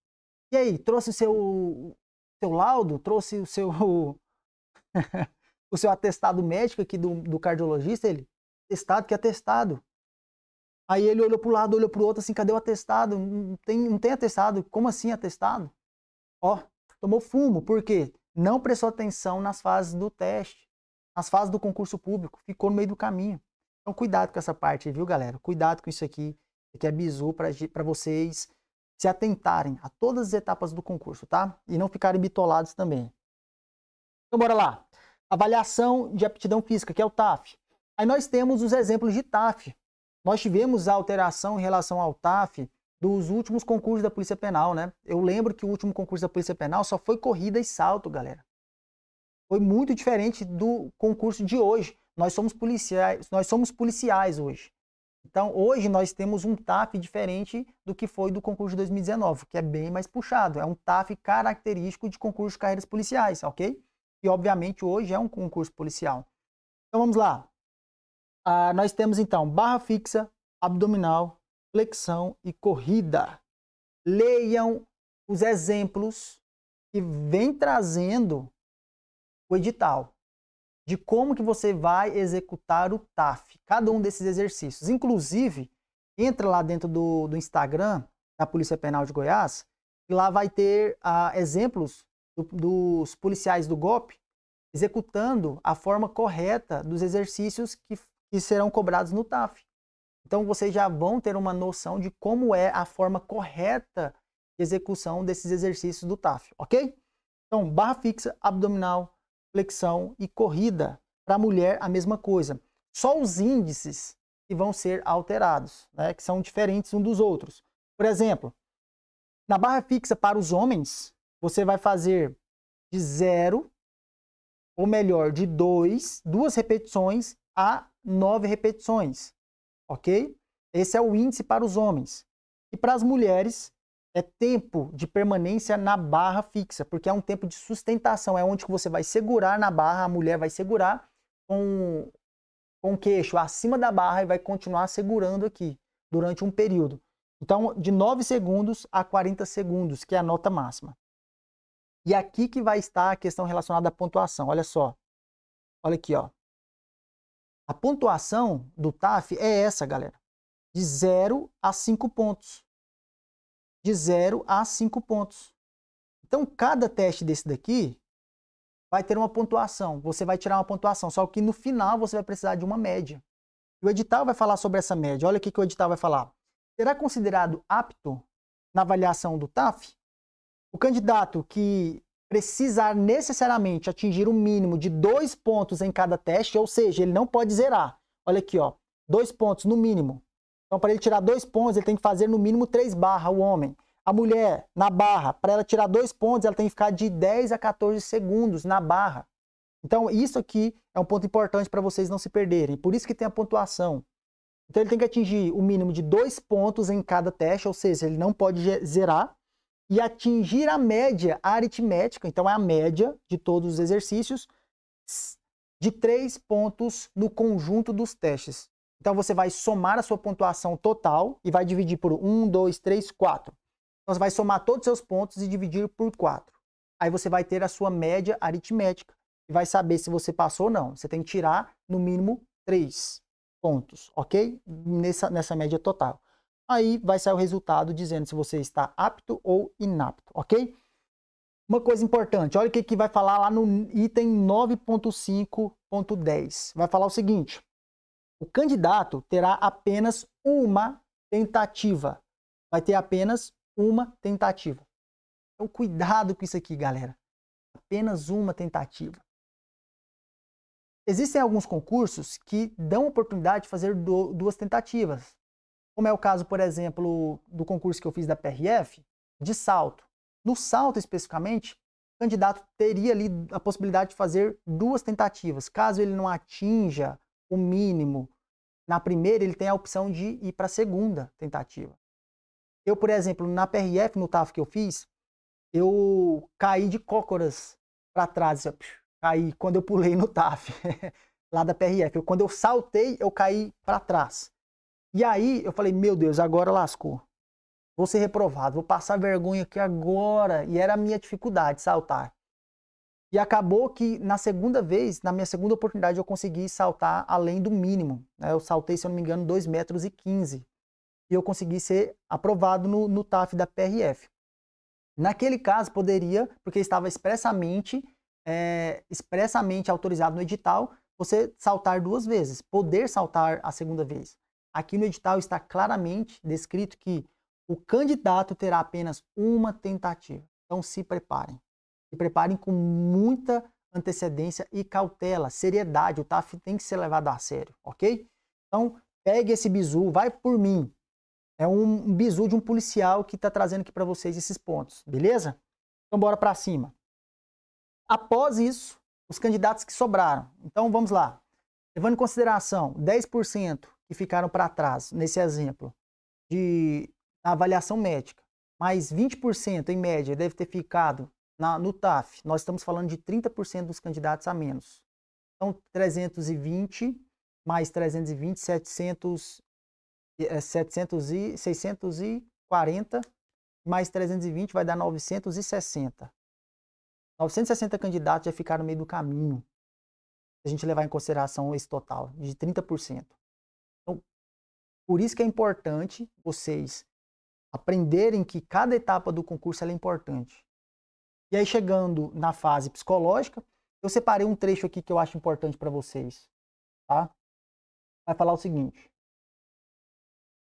e aí, trouxe o seu laudo? Trouxe o seu o seu atestado médico aqui do cardiologista? Ele, atestado? Que atestado? Aí ele olhou pro lado, olhou pro outro, assim, cadê o atestado? Não tem atestado. Como assim atestado? Ó, tomou fumo. Por quê? Não prestou atenção nas fases do teste, nas fases do concurso público. Ficou no meio do caminho. Então cuidado com essa parte, viu, galera? Cuidado com isso aqui. Isso aqui é bizu para vocês se atentarem a todas as etapas do concurso, tá? E não ficarem bitolados também. Então bora lá. Avaliação de aptidão física, que é o TAF. Aí nós temos os exemplos de TAF. Nós tivemos a alteração em relação ao TAF dos últimos concursos da Polícia Penal, né? Eu lembro que o último concurso da Polícia Penal só foi corrida e salto, galera. Foi muito diferente do concurso de hoje. Nós somos policiais hoje. Então, hoje nós temos um TAF diferente do que foi do concurso de 2019, que é bem mais puxado. É um TAF característico de concurso de carreiras policiais, ok? E, obviamente, hoje é um concurso policial. Então, vamos lá. Nós temos, então, barra fixa, abdominal, flexão e corrida. Leiam os exemplos que vem trazendo o edital de como que você vai executar o TAF, cada um desses exercícios. Inclusive, entra lá dentro do Instagram da Polícia Penal de Goiás, e lá vai ter exemplos dos policiais do GOP executando a forma correta dos exercícios que serão cobrados no TAF. Então, vocês já vão ter uma noção de como é a forma correta de execução desses exercícios do TAF, ok? Então, barra fixa, abdominal, flexão e corrida. Para a mulher, a mesma coisa. Só os índices que vão ser alterados, né, que são diferentes uns dos outros. Por exemplo, na barra fixa para os homens, você vai fazer de 0, ou melhor, de 2 repetições a 9 repetições, ok? Esse é o índice para os homens. E para as mulheres, é tempo de permanência na barra fixa, porque é um tempo de sustentação, é onde que você vai segurar na barra, a mulher vai segurar com o queixo acima da barra e vai continuar segurando aqui durante um período. Então, de 9 segundos a 40 segundos, que é a nota máxima. E aqui que vai estar a questão relacionada à pontuação, olha só. Olha aqui, ó. A pontuação do TAF é essa, galera, de 0 a 5 pontos. De 0 a 5 pontos. Então, cada teste desse daqui vai ter uma pontuação. Você vai tirar uma pontuação, só que no final você vai precisar de uma média. E o edital vai falar sobre essa média. Olha o que o edital vai falar. Será considerado apto na avaliação do TAF o candidato que precisar necessariamente atingir um mínimo de 2 pontos em cada teste, ou seja, ele não pode zerar. Olha aqui, ó, 2 pontos no mínimo. Então, para ele tirar 2 pontos, ele tem que fazer no mínimo 3 barras, o homem. A mulher, na barra, para ela tirar 2 pontos, ela tem que ficar de 10 a 14 segundos na barra. Então, isso aqui é um ponto importante para vocês não se perderem. Por isso que tem a pontuação. Então, ele tem que atingir o mínimo de 2 pontos em cada teste, ou seja, ele não pode zerar. E atingir a média aritmética, então é a média de todos os exercícios, de 3 pontos no conjunto dos testes. Então, você vai somar a sua pontuação total e vai dividir por 1, 2, 3, 4. Então, você vai somar todos os seus pontos e dividir por 4. Aí você vai ter a sua média aritmética. que vai saber se você passou ou não. Você tem que tirar, no mínimo, 3 pontos, ok? Nessa média total. Aí vai sair o resultado dizendo se você está apto ou inapto, ok? Uma coisa importante, olha o que vai falar lá no item 9.5.10. Vai falar o seguinte: o candidato terá apenas uma tentativa. Vai ter apenas uma tentativa. Então, cuidado com isso aqui, galera. Apenas uma tentativa. Existem alguns concursos que dão oportunidade de fazer 2 tentativas. Como é o caso, por exemplo, do concurso que eu fiz da PRF, de salto. No salto, especificamente, o candidato teria ali a possibilidade de fazer 2 tentativas. Caso ele não atinja o mínimo na primeira, ele tem a opção de ir para a segunda tentativa. Eu, por exemplo, na PRF, no TAF que eu fiz, eu caí de cócoras para trás. Eu caí quando eu pulei no TAF, lá da PRF. Quando eu saltei, eu caí para trás. E aí eu falei, meu Deus, agora lascou. Vou ser reprovado, vou passar vergonha aqui agora. E era a minha dificuldade, saltar. E acabou que na segunda vez, na minha segunda oportunidade, eu consegui saltar além do mínimo. Eu saltei, se eu não me engano, 2,15 metros. E eu consegui ser aprovado no TAF da PRF. Naquele caso, poderia, porque estava expressamente autorizado no edital, você saltar 2 vezes, poder saltar a segunda vez. Aqui no edital está claramente descrito que o candidato terá apenas uma tentativa. Então se preparem. Se preparem com muita antecedência e cautela, seriedade. O TAF tem que ser levado a sério, ok? Então pegue esse bizu, vai por mim. É um bizu de um policial que está trazendo aqui para vocês esses pontos, beleza? Então bora para cima. Após isso, os candidatos que sobraram. Então vamos lá. Levando em consideração 10% que ficaram para trás, nesse exemplo, de avaliação médica, mais 20% em média deve ter ficado no TAF. Nós estamos falando de 30% dos candidatos a menos. Então 320 mais 320, 640, mais 320 vai dar 960. 960 candidatos já ficaram no meio do caminho, se a gente levar em consideração esse total, de 30%. Então, por isso que é importante vocês aprenderem que cada etapa do concurso é importante. E aí, chegando na fase psicológica, eu separei um trecho aqui que eu acho importante para vocês. Tá? Vai falar o seguinte.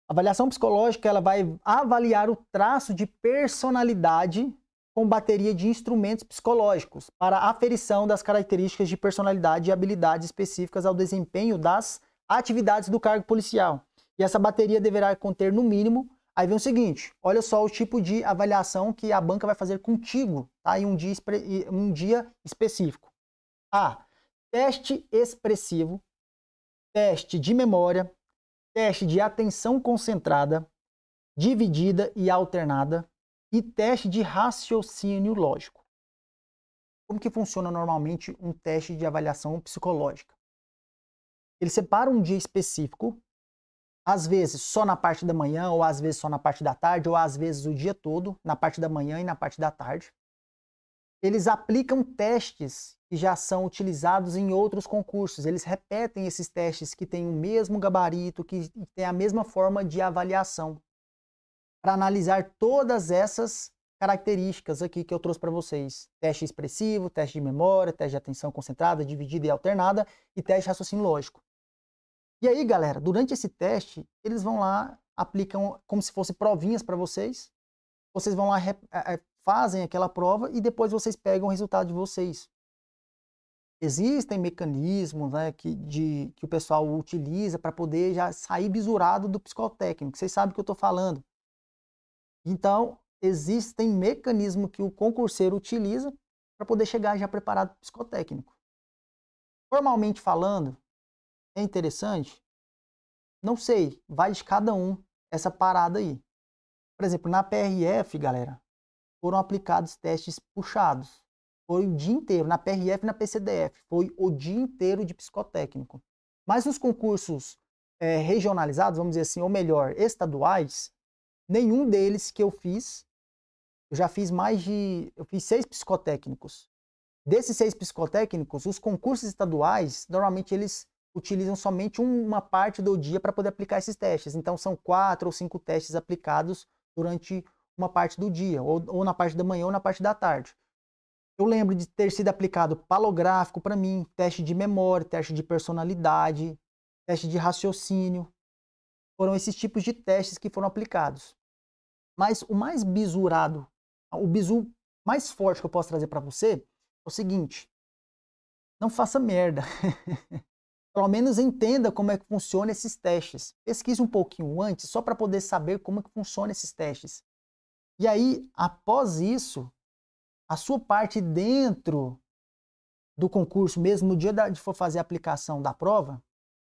A avaliação psicológica ela vai avaliar o traço de personalidade com bateria de instrumentos psicológicos para a aferição das características de personalidade e habilidades específicas ao desempenho das atividades do cargo policial. E essa bateria deverá conter, no mínimo, aí vem o seguinte, olha só o tipo de avaliação que a banca vai fazer contigo, tá? Em um dia específico. A. Teste expressivo, teste de memória, teste de atenção concentrada, dividida e alternada e teste de raciocínio lógico. Como que funciona normalmente um teste de avaliação psicológica? Ele separa um dia específico, às vezes só na parte da manhã, ou às vezes só na parte da tarde, ou às vezes o dia todo, na parte da manhã e na parte da tarde. Eles aplicam testes que já são utilizados em outros concursos. Eles repetem esses testes que têm o mesmo gabarito, que têm a mesma forma de avaliação, para analisar todas essas características aqui que eu trouxe para vocês. Teste expressivo, teste de memória, teste de atenção concentrada, dividida e alternada e teste de raciocínio lógico. E aí, galera, durante esse teste, eles vão lá, aplicam como se fossem provinhas para vocês. Vocês vão lá, fazem aquela prova e depois vocês pegam o resultado de vocês. Existem mecanismos, né, que o pessoal utiliza para poder já sair bisurado do psicotécnico. Vocês sabem o que eu estou falando. Então, existem mecanismos que o concurseiro utiliza para poder chegar já preparado para o psicotécnico. Formalmente falando, é interessante? Não sei, vai de cada um essa parada aí. Por exemplo, na PRF, galera, foram aplicados testes puxados. Foi o dia inteiro, na PRF e na PCDF. Foi o dia inteiro de psicotécnico. Mas nos concursos regionalizados, vamos dizer assim, ou melhor, estaduais, nenhum deles que eu fiz, eu já fiz eu fiz 6 psicotécnicos. Desses 6 psicotécnicos, os concursos estaduais, normalmente eles utilizam somente uma parte do dia para poder aplicar esses testes. Então, são 4 ou 5 testes aplicados durante uma parte do dia, ou na parte da manhã ou na parte da tarde. Eu lembro de ter sido aplicado palográfico para mim, teste de memória, teste de personalidade, teste de raciocínio. Foram esses tipos de testes que foram aplicados. Mas o mais bisurado, o bizu mais forte que eu posso trazer para você é o seguinte: não faça merda. Pelo menos entenda como é que funciona esses testes. Pesquise um pouquinho antes, só para poder saber como é que funciona esses testes. E aí, após isso, a sua parte dentro do concurso, mesmo no dia de for fazer a aplicação da prova,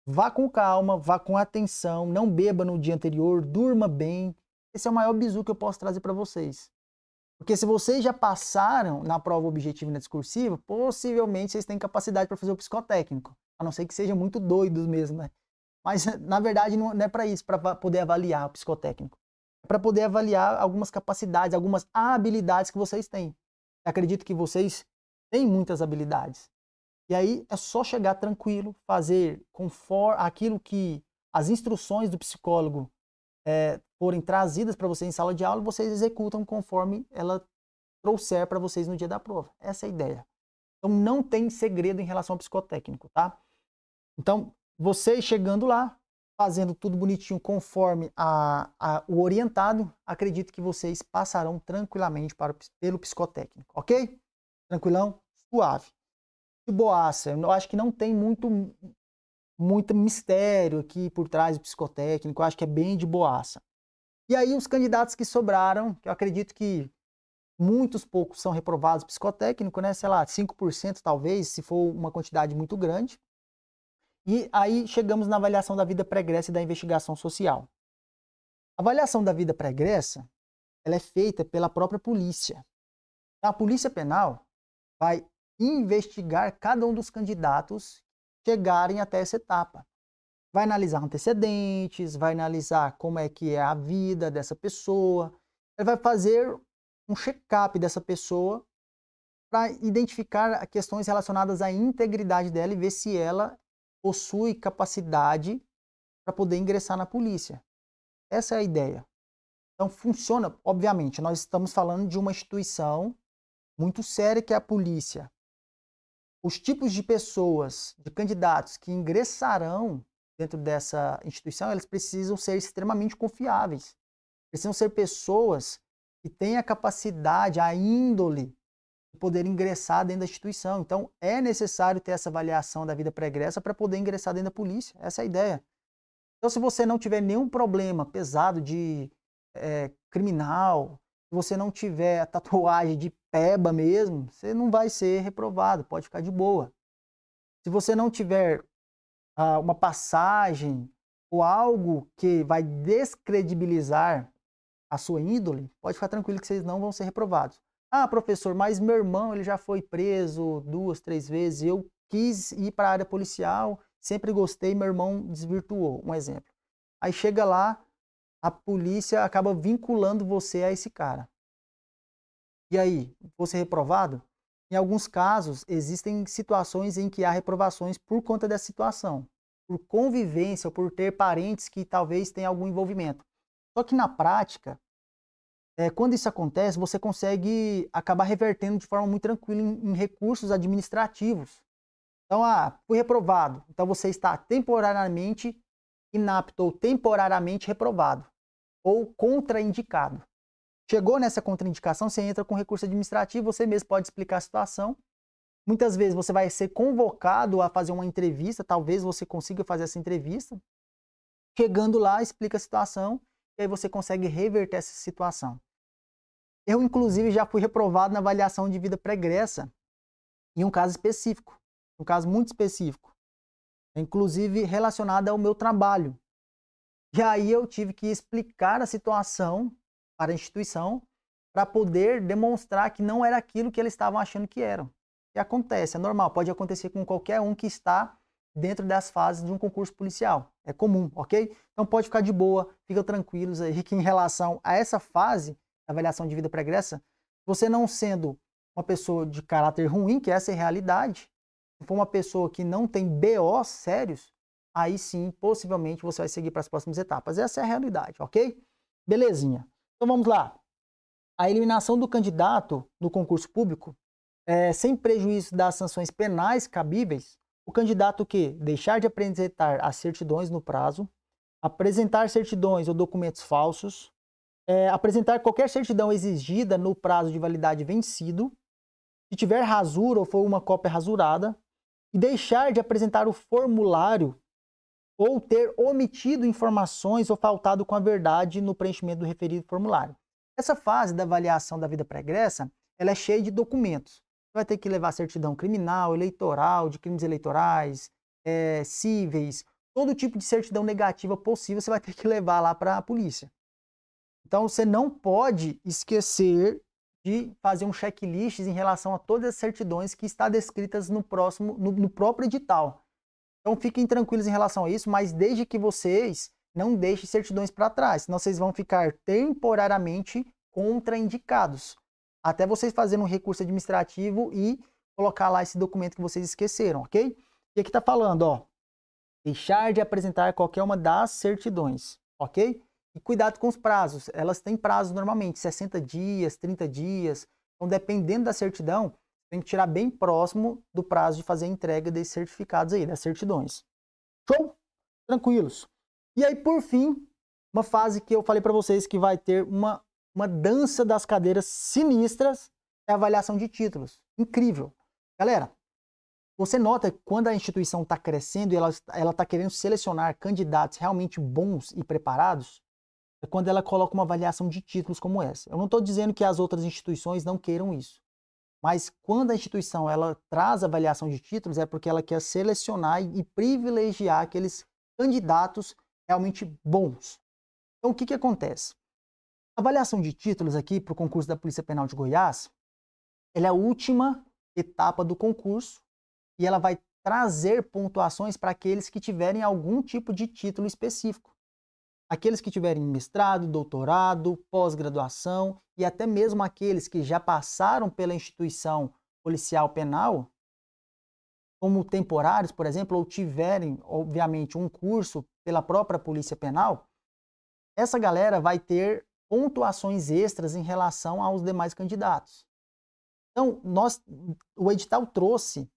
vá com calma, vá com atenção, não beba no dia anterior, durma bem. Esse é o maior bizu que eu posso trazer para vocês. Porque se vocês já passaram na prova objetiva e na discursiva, possivelmente vocês têm capacidade para fazer o psicotécnico. A não ser que sejam muito doidos mesmo, né? Mas, na verdade, não é para isso, para poder avaliar o psicotécnico. É para poder avaliar algumas capacidades, algumas habilidades que vocês têm. Eu acredito que vocês têm muitas habilidades. E aí é só chegar tranquilo, fazer conforme aquilo que as instruções do psicólogo forem trazidas para vocês em sala de aula, vocês executam conforme ela trouxer para vocês no dia da prova. Essa é a ideia. Então não tem segredo em relação ao psicotécnico, tá? Então, vocês chegando lá, fazendo tudo bonitinho conforme o orientado, acredito que vocês passarão tranquilamente pelo psicotécnico, ok? Tranquilão? Suave. De boaça, eu acho que não tem muito mistério aqui por trás do psicotécnico, eu acho que é bem de boaça. E aí os candidatos que sobraram, que eu acredito que muitos poucos são reprovados psicotécnico, né? Sei lá, 5% talvez, se for uma quantidade muito grande. E aí chegamos na avaliação da vida pregressa e da investigação social. A avaliação da vida pregressa, ela é feita pela própria polícia. A polícia penal vai investigar cada um dos candidatos chegarem até essa etapa. Vai analisar antecedentes, vai analisar como é que é a vida dessa pessoa, ele vai fazer um check-up dessa pessoa para identificar questões relacionadas à integridade dela e ver se ela possui capacidade para poder ingressar na polícia. Essa é a ideia. Então funciona, obviamente, nós estamos falando de uma instituição muito séria que é a polícia. Os tipos de pessoas, de candidatos que ingressarão dentro dessa instituição, eles precisam ser extremamente confiáveis. Precisam ser pessoas que têm a capacidade, a índole de poder ingressar dentro da instituição. Então, é necessário ter essa avaliação da vida pregressa para poder ingressar dentro da polícia. Essa é a ideia. Então, se você não tiver nenhum problema pesado de criminal, se você não tiver tatuagem de peba mesmo, você não vai ser reprovado, pode ficar de boa. Se você não tiver uma passagem ou algo que vai descredibilizar a sua índole, pode ficar tranquilo que vocês não vão ser reprovados. Ah, professor, mas meu irmão ele já foi preso 2, 3 vezes, eu quis ir para a área policial, sempre gostei, meu irmão desvirtuou, um exemplo. Aí chega lá, a polícia acaba vinculando você a esse cara. E aí, vou ser reprovado? Em alguns casos, existem situações em que há reprovações por conta dessa situação, por convivência ou por ter parentes que talvez tenham algum envolvimento. Só que na prática, quando isso acontece, você consegue acabar revertendo de forma muito tranquila em recursos administrativos. Então, fui reprovado. Então, você está temporariamente inapto ou temporariamente reprovado ou contraindicado. Chegou nessa contraindicação, você entra com recurso administrativo, você mesmo pode explicar a situação. Muitas vezes você vai ser convocado a fazer uma entrevista, talvez você consiga fazer essa entrevista. Chegando lá, explica a situação e aí você consegue reverter essa situação. Eu, inclusive, já fui reprovado na avaliação de vida pregressa em um caso específico, um caso muito específico, inclusive relacionado ao meu trabalho. E aí eu tive que explicar a situação para a instituição para poder demonstrar que não era aquilo que eles estavam achando que eram. E acontece, é normal, pode acontecer com qualquer um que está dentro das fases de um concurso policial. É comum, ok? Então pode ficar de boa, fica tranquilos aí que em relação a essa fase, avaliação de vida pregressa, você não sendo uma pessoa de caráter ruim, que essa é a realidade, se for uma pessoa que não tem BOs sérios, aí sim, possivelmente você vai seguir para as próximas etapas. Essa é a realidade, ok? Belezinha. Então vamos lá. A eliminação do candidato no concurso público, sem prejuízo das sanções penais cabíveis, o candidato que deixar de apresentar as certidões no prazo, apresentar certidões ou documentos falsos, apresentar qualquer certidão exigida no prazo de validade vencido, se tiver rasura ou for uma cópia rasurada, e deixar de apresentar o formulário ou ter omitido informações ou faltado com a verdade no preenchimento do referido formulário. Essa fase da avaliação da vida pregressa, ela é cheia de documentos. Você vai ter que levar certidão criminal, eleitoral, de crimes eleitorais, cíveis, todo tipo de certidão negativa possível você vai ter que levar lá para a polícia. Então você não pode esquecer de fazer um checklist em relação a todas as certidões que estão descritas no próprio edital. Então fiquem tranquilos em relação a isso, mas desde que vocês não deixem certidões para trás, senão vocês vão ficar temporariamente contraindicados, até vocês fazerem um recurso administrativo e colocar lá esse documento que vocês esqueceram, ok? E aqui está falando, ó, deixar de apresentar qualquer uma das certidões, ok? E cuidado com os prazos, elas têm prazo normalmente, 60 dias, 30 dias, então dependendo da certidão, tem que tirar bem próximo do prazo de fazer a entrega desses certificados aí, das certidões. Show? Tranquilos. E aí, por fim, uma fase que eu falei para vocês que vai ter uma dança das cadeiras sinistras, é a avaliação de títulos. Incrível. Galera, você nota que quando a instituição está crescendo e ela está querendo selecionar candidatos realmente bons e preparados, é quando ela coloca uma avaliação de títulos como essa. Eu não estou dizendo que as outras instituições não queiram isso. Mas quando a instituição ela traz avaliação de títulos, é porque ela quer selecionar e privilegiar aqueles candidatos realmente bons. Então, o que acontece? A avaliação de títulos aqui para o concurso da Polícia Penal de Goiás, ela é a última etapa do concurso e ela vai trazer pontuações para aqueles que tiverem algum tipo de título específico. Aqueles que tiverem mestrado, doutorado, pós-graduação e até mesmo aqueles que já passaram pela instituição policial penal, como temporários, por exemplo, ou tiverem, obviamente, um curso pela própria Polícia Penal, essa galera vai ter pontuações extras em relação aos demais candidatos. Então, o edital trouxe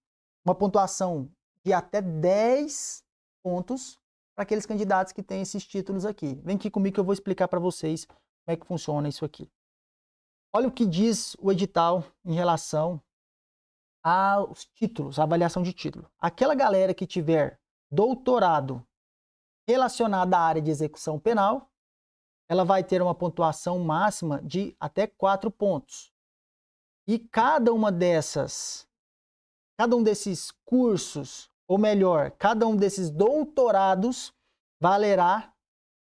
uma pontuação de até 10 pontos para aqueles candidatos que têm esses títulos aqui. Vem aqui comigo que eu vou explicar para vocês como é que funciona isso aqui. Olha o que diz o edital em relação aos títulos, a avaliação de título. Aquela galera que tiver doutorado relacionado à área de execução penal, ela vai ter uma pontuação máxima de até 4 pontos. E cada um desses cursos, ou melhor, cada um desses doutorados valerá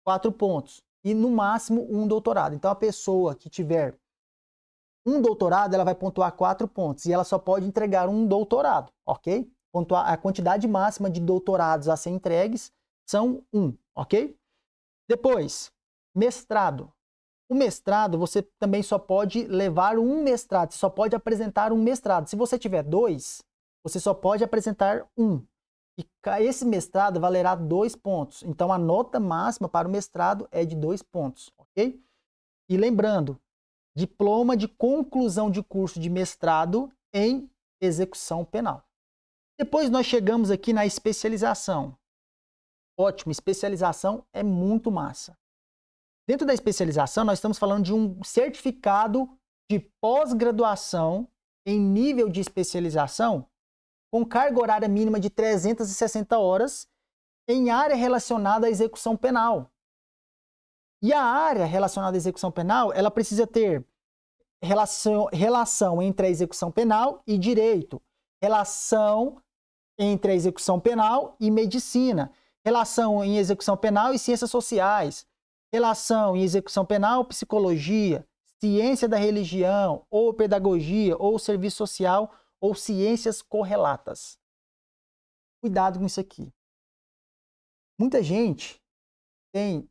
4 pontos. E no máximo um doutorado. Então a pessoa que tiver um doutorado, ela vai pontuar 4 pontos. E ela só pode entregar um doutorado, ok? A quantidade máxima de doutorados a ser entregues são 1, ok? Depois, mestrado. O mestrado, você também só pode levar um mestrado. Você só pode apresentar um mestrado. Se você tiver 2, você só pode apresentar 1. E esse mestrado valerá 2 pontos. Então, a nota máxima para o mestrado é de 2 pontos, ok? E lembrando, diploma de conclusão de curso de mestrado em execução penal. Depois nós chegamos aqui na especialização. Ótimo, especialização é muito massa. Dentro da especialização, nós estamos falando de um certificado de pós-graduação em nível de especialização com carga horária mínima de 360 horas em área relacionada à execução penal. E a área relacionada à execução penal, ela precisa ter relação entre a execução penal e direito, relação entre a execução penal e medicina, relação em execução penal e ciências sociais, relação em execução penal, psicologia, ciência da religião, ou pedagogia, ou serviço social, ou ciências correlatas. Cuidado com isso aqui. Muita gente tem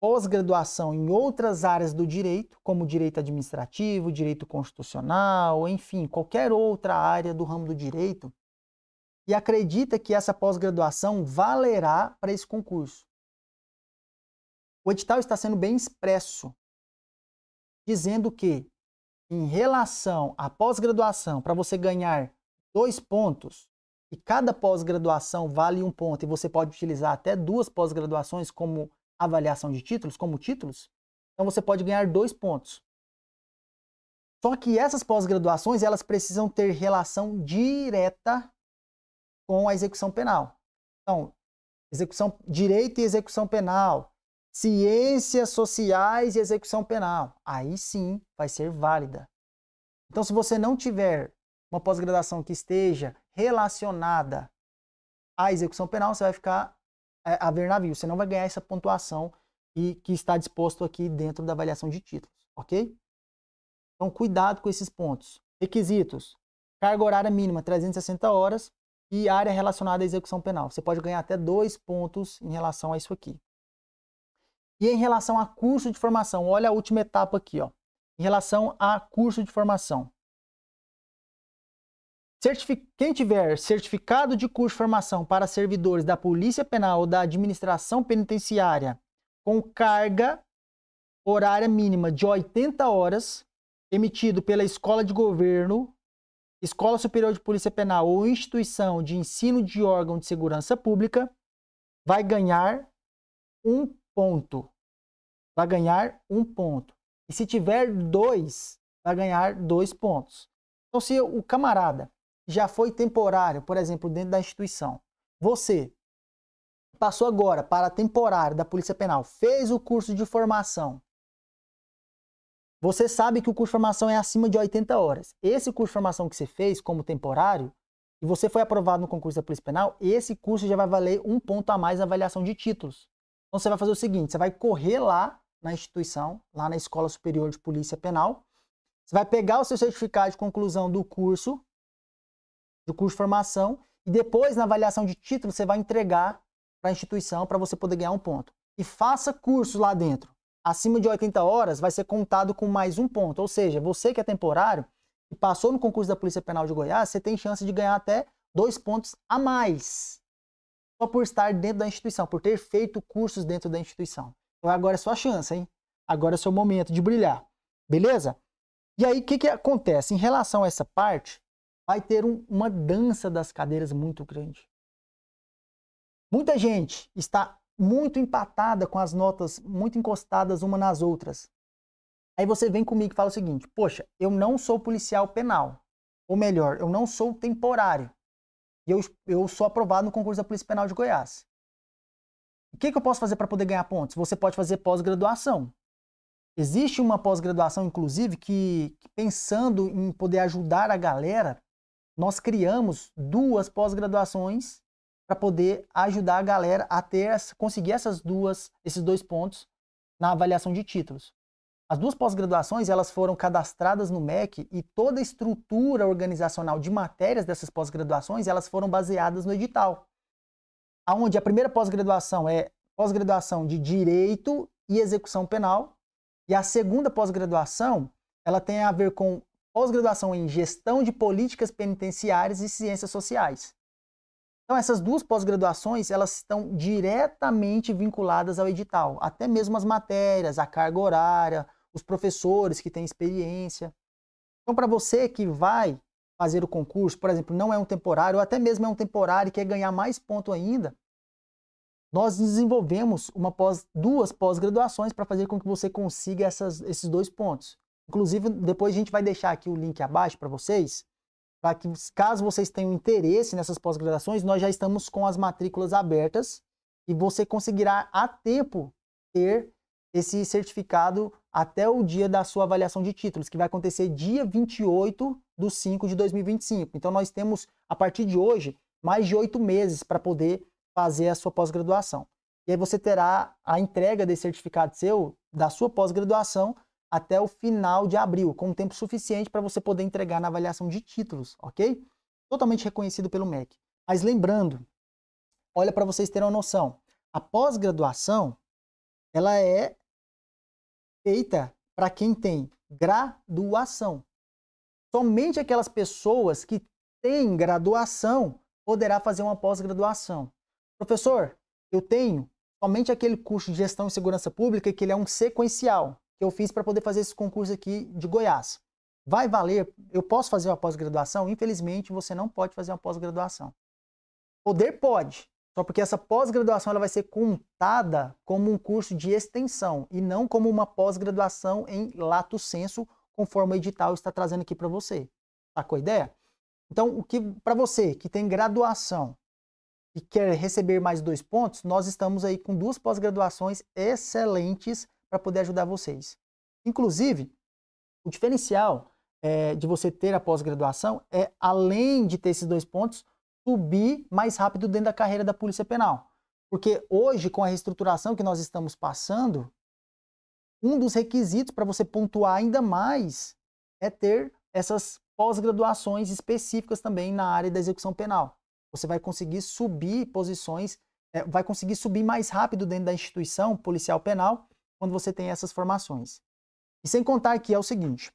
pós-graduação em outras áreas do direito, como direito administrativo, direito constitucional, enfim, qualquer outra área do ramo do direito, e acredita que essa pós-graduação valerá para esse concurso. O edital está sendo bem expresso, dizendo que, em relação à pós-graduação, para você ganhar 2 pontos, e cada pós-graduação vale 1 ponto, e você pode utilizar até 2 pós-graduações como avaliação de títulos, como títulos, então você pode ganhar 2 pontos. Só que essas pós-graduações, elas precisam ter relação direta com a execução penal. Então, direito e execução penal, ciências sociais e execução penal, aí sim vai ser válida. Então, se você não tiver uma pós-graduação que esteja relacionada à execução penal, você vai ficar a ver navio, você não vai ganhar essa pontuação que está disposto aqui dentro da avaliação de títulos, ok? Então, cuidado com esses pontos. Requisitos: carga horária mínima 360 horas e área relacionada à execução penal. Você pode ganhar até 2 pontos em relação a isso aqui. E em relação a curso de formação, olha a última etapa aqui, ó. Em relação a curso de formação. Quem tiver certificado de curso de formação para servidores da Polícia Penal ou da Administração Penitenciária com carga horária mínima de 80 horas, emitido pela Escola de Governo, Escola Superior de Polícia Penal ou instituição de ensino de órgão de segurança pública, vai ganhar 1 ponto. Vai ganhar 1 ponto. E se tiver 2, vai ganhar 2 pontos. Então, se o camarada já foi temporário, por exemplo, dentro da instituição, você passou agora para temporário da Polícia Penal, fez o curso de formação, você sabe que o curso de formação é acima de 80 horas. Esse curso de formação que você fez como temporário, e você foi aprovado no concurso da Polícia Penal, esse curso já vai valer 1 ponto a mais na avaliação de títulos. Então você vai fazer o seguinte, você vai correr lá na instituição, lá na Escola Superior de Polícia Penal, você vai pegar o seu certificado de conclusão do curso de formação, e depois, na avaliação de título, você vai entregar para a instituição para você poder ganhar 1 ponto. E faça cursos lá dentro. Acima de 80 horas, vai ser contado com mais 1 ponto. Ou seja, você que é temporário e passou no concurso da Polícia Penal de Goiás, você tem chance de ganhar até 2 pontos a mais. Só por estar dentro da instituição, por ter feito cursos dentro da instituição. Então agora é sua chance, hein? Agora é seu momento de brilhar. Beleza? E aí, o que acontece? Em relação a essa parte, vai ter uma dança das cadeiras muito grande. Muita gente está muito empatada com as notas, muito encostadas uma nas outras. Aí você vem comigo e fala o seguinte, poxa, eu não sou policial penal. Ou melhor, eu não sou temporário. E eu sou aprovado no concurso da Polícia Penal de Goiás. O que eu posso fazer para poder ganhar pontos? Você pode fazer pós-graduação. Existe uma pós-graduação, inclusive, que pensando em poder ajudar a galera, nós criamos 2 pós-graduações para poder ajudar a galera a conseguir esses 2 pontos na avaliação de títulos. As 2 pós-graduações, elas foram cadastradas no MEC e toda a estrutura organizacional de matérias dessas pós-graduações, elas foram baseadas no edital. Onde a primeira pós-graduação é pós-graduação de Direito e Execução Penal, e a segunda pós-graduação, ela tem a ver com pós-graduação em Gestão de Políticas Penitenciárias e Ciências Sociais. Então, essas 2 pós-graduações, elas estão diretamente vinculadas ao edital. Até mesmo as matérias, a carga horária, os professores que têm experiência. Então, para você que vai fazer o concurso, por exemplo, não é um temporário, ou até mesmo é um temporário e quer ganhar mais ponto ainda, nós desenvolvemos 2 pós-graduações para fazer com que você consiga esses 2 pontos. Inclusive, depois a gente vai deixar aqui o link abaixo para vocês, para que, caso vocês tenham interesse nessas pós-graduações, nós já estamos com as matrículas abertas e você conseguirá a tempo ter esse certificado até o dia da sua avaliação de títulos, que vai acontecer dia 28/5/2025. Então, nós temos, a partir de hoje, mais de 8 meses para poder fazer a sua pós-graduação. E aí você terá a entrega desse certificado seu, da sua pós-graduação, até o final de abril, com tempo suficiente para você poder entregar na avaliação de títulos, ok? Totalmente reconhecido pelo MEC. Mas lembrando, olha para vocês terem uma noção, a pós-graduação, ela é feita para quem tem graduação. Somente aquelas pessoas que têm graduação poderá fazer uma pós-graduação. Professor, eu tenho somente aquele curso de Gestão e Segurança Pública, que ele é um sequencial, que eu fiz para poder fazer esse concurso aqui de Goiás. Vai valer? Eu posso fazer uma pós-graduação? Infelizmente, você não pode fazer uma pós-graduação. Poder pode, só porque essa pós-graduação ela vai ser contada como um curso de extensão e não como uma pós-graduação em lato sensu, conforme o edital está trazendo aqui para você. Tá com a ideia? Então, o que para você que tem graduação e quer receber mais 2 pontos, nós estamos aí com 2 pós-graduações excelentes para poder ajudar vocês. Inclusive, o diferencial de você ter a pós-graduação é, além de ter esses 2 pontos, subir mais rápido dentro da carreira da Polícia Penal. Porque hoje, com a reestruturação que nós estamos passando, um dos requisitos para você pontuar ainda mais é ter essas pós-graduações específicas também na área da execução penal. Você vai conseguir subir posições, vai conseguir subir mais rápido dentro da instituição policial penal quando você tem essas formações. E sem contar que é o seguinte,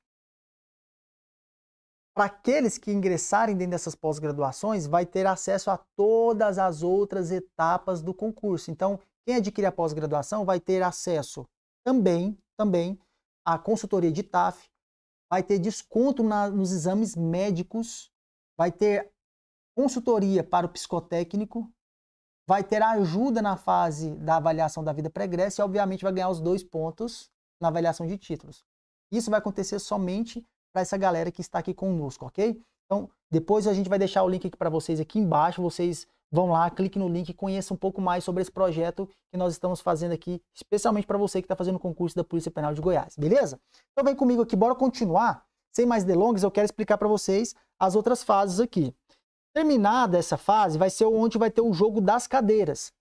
para aqueles que ingressarem dentro dessas pós-graduações, vai ter acesso a todas as outras etapas do concurso. Então, quem adquirir a pós-graduação vai ter acesso também à consultoria de TAF, vai ter desconto nos exames médicos, vai ter consultoria para o psicotécnico, vai ter ajuda na fase da avaliação da vida pregressa e, obviamente, vai ganhar os 2 pontos na avaliação de títulos. Isso vai acontecer somente para essa galera que está aqui conosco, ok? Então, depois a gente vai deixar o link aqui para vocês aqui embaixo, vocês vão lá, cliquem no link e conheçam um pouco mais sobre esse projeto que nós estamos fazendo aqui, especialmente para você que está fazendo o concurso da Polícia Penal de Goiás, beleza? Então vem comigo aqui, bora continuar. Sem mais delongas, eu quero explicar para vocês as outras fases aqui. Terminada essa fase, vai ser onde vai ter o jogo das cadeiras.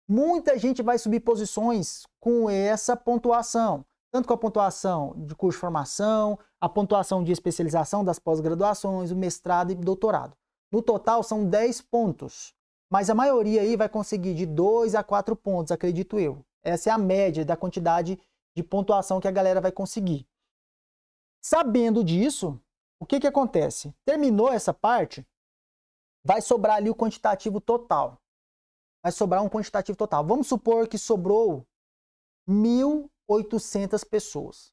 Muita gente vai subir posições com essa pontuação, tanto com a pontuação de curso de formação, a pontuação de especialização das pós-graduações, o mestrado e doutorado. No total são 10 pontos, mas a maioria aí vai conseguir de 2 a 4 pontos, acredito eu. Essa é a média da quantidade de pontuação que a galera vai conseguir. Sabendo disso, o que que acontece? Terminou essa parte, vai sobrar ali o quantitativo total. Vai sobrar um quantitativo total. Vamos supor que sobrou 1.800 pessoas.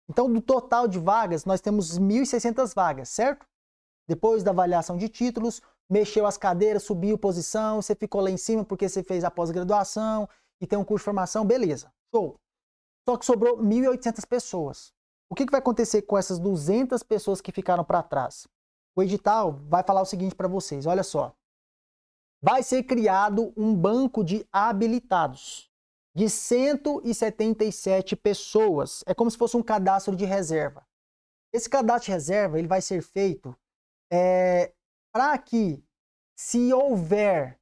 Então, do total de vagas, nós temos 1.600 vagas, certo? Depois da avaliação de títulos, mexeu as cadeiras, subiu posição, você ficou lá em cima porque você fez a pós-graduação e tem um curso de formação, beleza, show. Só que sobrou 1.800 pessoas. O que vai acontecer com essas 200 pessoas que ficaram para trás? O edital vai falar o seguinte para vocês, olha só. Vai ser criado um banco de habilitados de 177 pessoas. É como se fosse um cadastro de reserva. Esse cadastro de reserva ele vai ser feito para que, se houver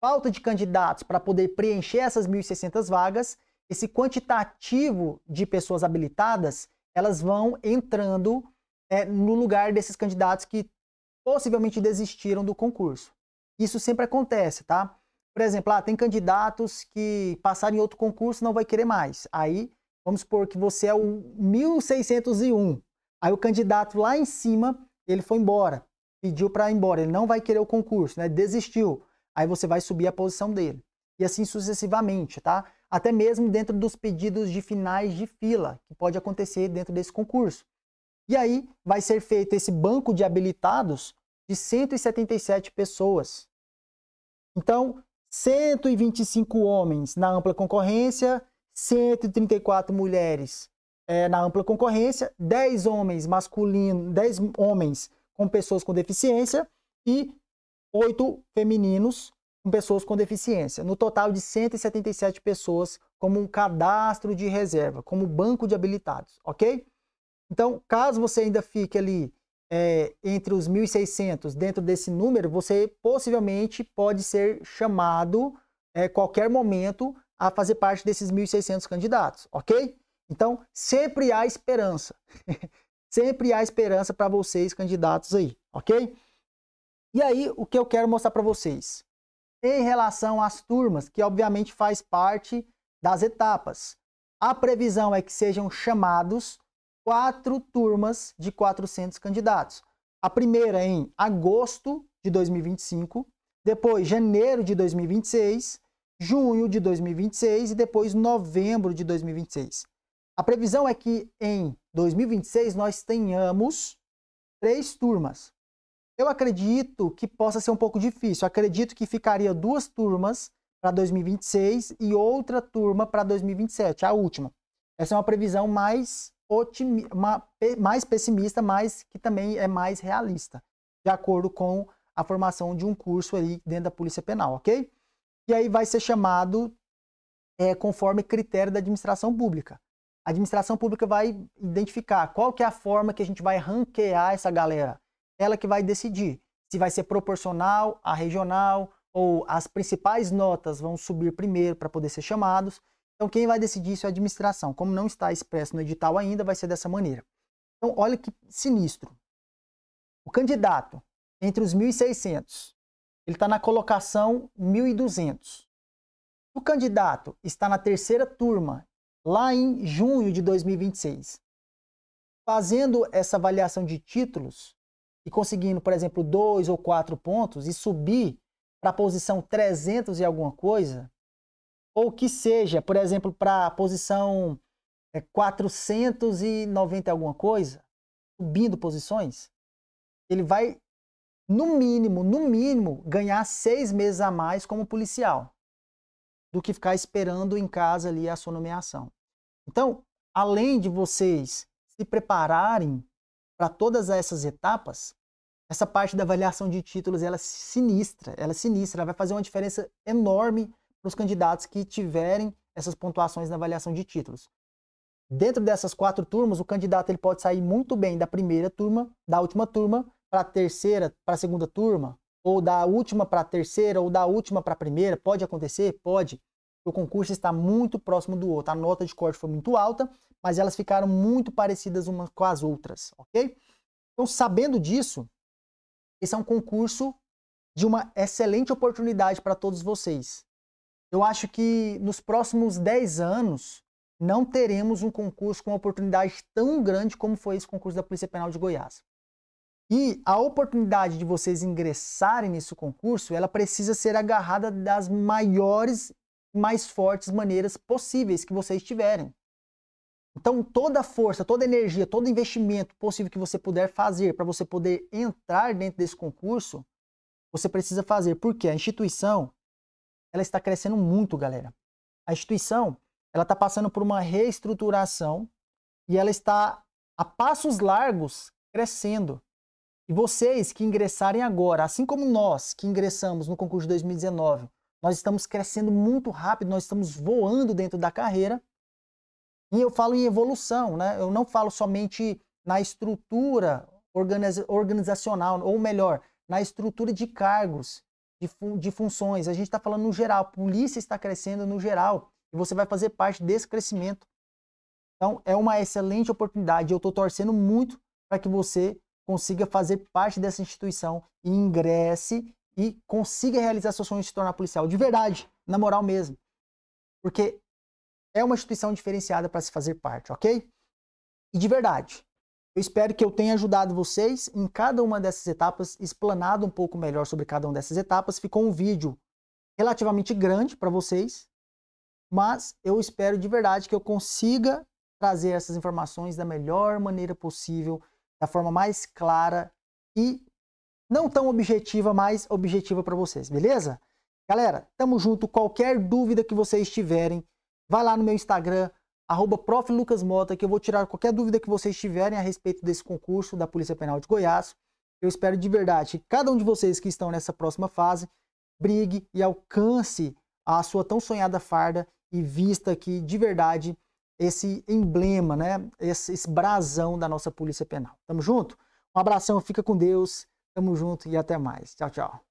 falta de candidatos para poder preencher essas 1.600 vagas, esse quantitativo de pessoas habilitadas, elas vão entrando no lugar desses candidatos que possivelmente desistiram do concurso. Isso sempre acontece, tá? Por exemplo, tem candidatos que passaram em outro concurso e não vai querer mais. Aí, vamos supor que você é o 1.601. Aí o candidato lá em cima, ele foi embora, pediu para ir embora, ele não vai querer o concurso, né? Desistiu. Aí você vai subir a posição dele. E assim sucessivamente, tá? Até mesmo dentro dos pedidos de finais de fila, que pode acontecer dentro desse concurso. E aí vai ser feito esse banco de habilitados de 177 pessoas. Então, 125 homens na ampla concorrência, 134 mulheres na ampla concorrência, 10 homens masculinos, 10 homens com pessoas com deficiência e 8 femininos com pessoas com deficiência. No total de 177 pessoas como um cadastro de reserva, como banco de habilitados, ok? Então, caso você ainda fique ali entre os 1.600 dentro desse número, você possivelmente pode ser chamado qualquer momento a fazer parte desses 1.600 candidatos, ok? Então, sempre há esperança. Sempre há esperança para vocês, candidatos aí, ok? E aí, o que eu quero mostrar para vocês? Em relação às turmas, que obviamente faz parte das etapas. A previsão é que sejam chamados 4 turmas de 400 candidatos. A primeira em agosto de 2025, depois janeiro de 2026, junho de 2026 e depois novembro de 2026. A previsão é que em 2026 nós tenhamos 3 turmas. Eu acredito que possa ser um pouco difícil. Eu acredito que ficaria 2 turmas para 2026 e outra turma para 2027, a última. Essa é uma previsão mais pessimista, mas que também é mais realista, de acordo com a formação de um curso aí dentro da Polícia Penal, ok? E aí vai ser chamado conforme critério da administração pública. A administração pública vai identificar qual que é a forma que a gente vai ranquear essa galera. Ela que vai decidir se vai ser proporcional a regional ou as principais notas vão subir primeiro para poder ser chamados. Então quem vai decidir isso é a administração. Como não está expresso no edital ainda, vai ser dessa maneira. Então olha que sinistro. O candidato entre os 1.600, ele está na colocação 1.200. O candidato está na terceira turma, lá em junho de 2026. Fazendo essa avaliação de títulos e conseguindo, por exemplo, 2 ou 4 pontos e subir para a posição 300 e alguma coisa, ou que seja, por exemplo, para a posição 490 e alguma coisa, subindo posições, ele vai, no mínimo, ganhar 6 meses a mais como policial, do que ficar esperando em casa ali a sua nomeação. Então, além de vocês se prepararem para todas essas etapas, essa parte da avaliação de títulos ela é sinistra, ela vai fazer uma diferença enorme para os candidatos que tiverem essas pontuações na avaliação de títulos. Dentro dessas 4 turmas, o candidato ele pode sair muito bem da primeira turma, da última turma, para a terceira, para a segunda turma, ou da última para a terceira, ou da última para a primeira. Pode acontecer? Pode. O concurso está muito próximo do outro. A nota de corte foi muito alta, mas elas ficaram muito parecidas umas com as outras, ok? Então, sabendo disso, esse é um concurso de uma excelente oportunidade para todos vocês. Eu acho que nos próximos 10 anos não teremos um concurso com uma oportunidade tão grande como foi esse concurso da Polícia Penal de Goiás. E a oportunidade de vocês ingressarem nesse concurso, ela precisa ser agarrada das maiores, mais fortes maneiras possíveis que vocês tiverem. Então, toda a força, toda a energia, todo investimento possível que você puder fazer para você poder entrar dentro desse concurso, você precisa fazer. Porque a instituição, ela está crescendo muito, galera. A instituição, ela está passando por uma reestruturação e ela está a passos largos crescendo. E vocês que ingressarem agora, assim como nós que ingressamos no concurso de 2019, nós estamos crescendo muito rápido, nós estamos voando dentro da carreira. E eu falo em evolução, né? Eu não falo somente na estrutura organizacional, ou melhor, na estrutura de cargos, de funções. A gente está falando no geral, a polícia está crescendo no geral, e você vai fazer parte desse crescimento. Então, é uma excelente oportunidade. Eu estou torcendo muito para que você consiga fazer parte dessa instituição e ingresse e consiga realizar seu sonho de se tornar policial. De verdade, na moral mesmo. Porque é uma instituição diferenciada para se fazer parte, ok? E de verdade, eu espero que eu tenha ajudado vocês em cada uma dessas etapas, explanado um pouco melhor sobre cada uma dessas etapas. Ficou um vídeo relativamente grande para vocês, mas eu espero de verdade que eu consiga trazer essas informações da melhor maneira possível, da forma mais clara e não tão objetiva, mas objetiva para vocês, beleza? Galera, tamo junto. Qualquer dúvida que vocês tiverem, vai lá no meu Instagram, @proflucasmota, que eu vou tirar qualquer dúvida que vocês tiverem a respeito desse concurso da Polícia Penal de Goiás. Eu espero de verdade que cada um de vocês que estão nessa próxima fase brigue e alcance a sua tão sonhada farda e vista aqui de verdade esse emblema, né? Esse brasão da nossa Polícia Penal. Tamo junto? Um abração, fica com Deus, tamo junto e até mais. Tchau, tchau.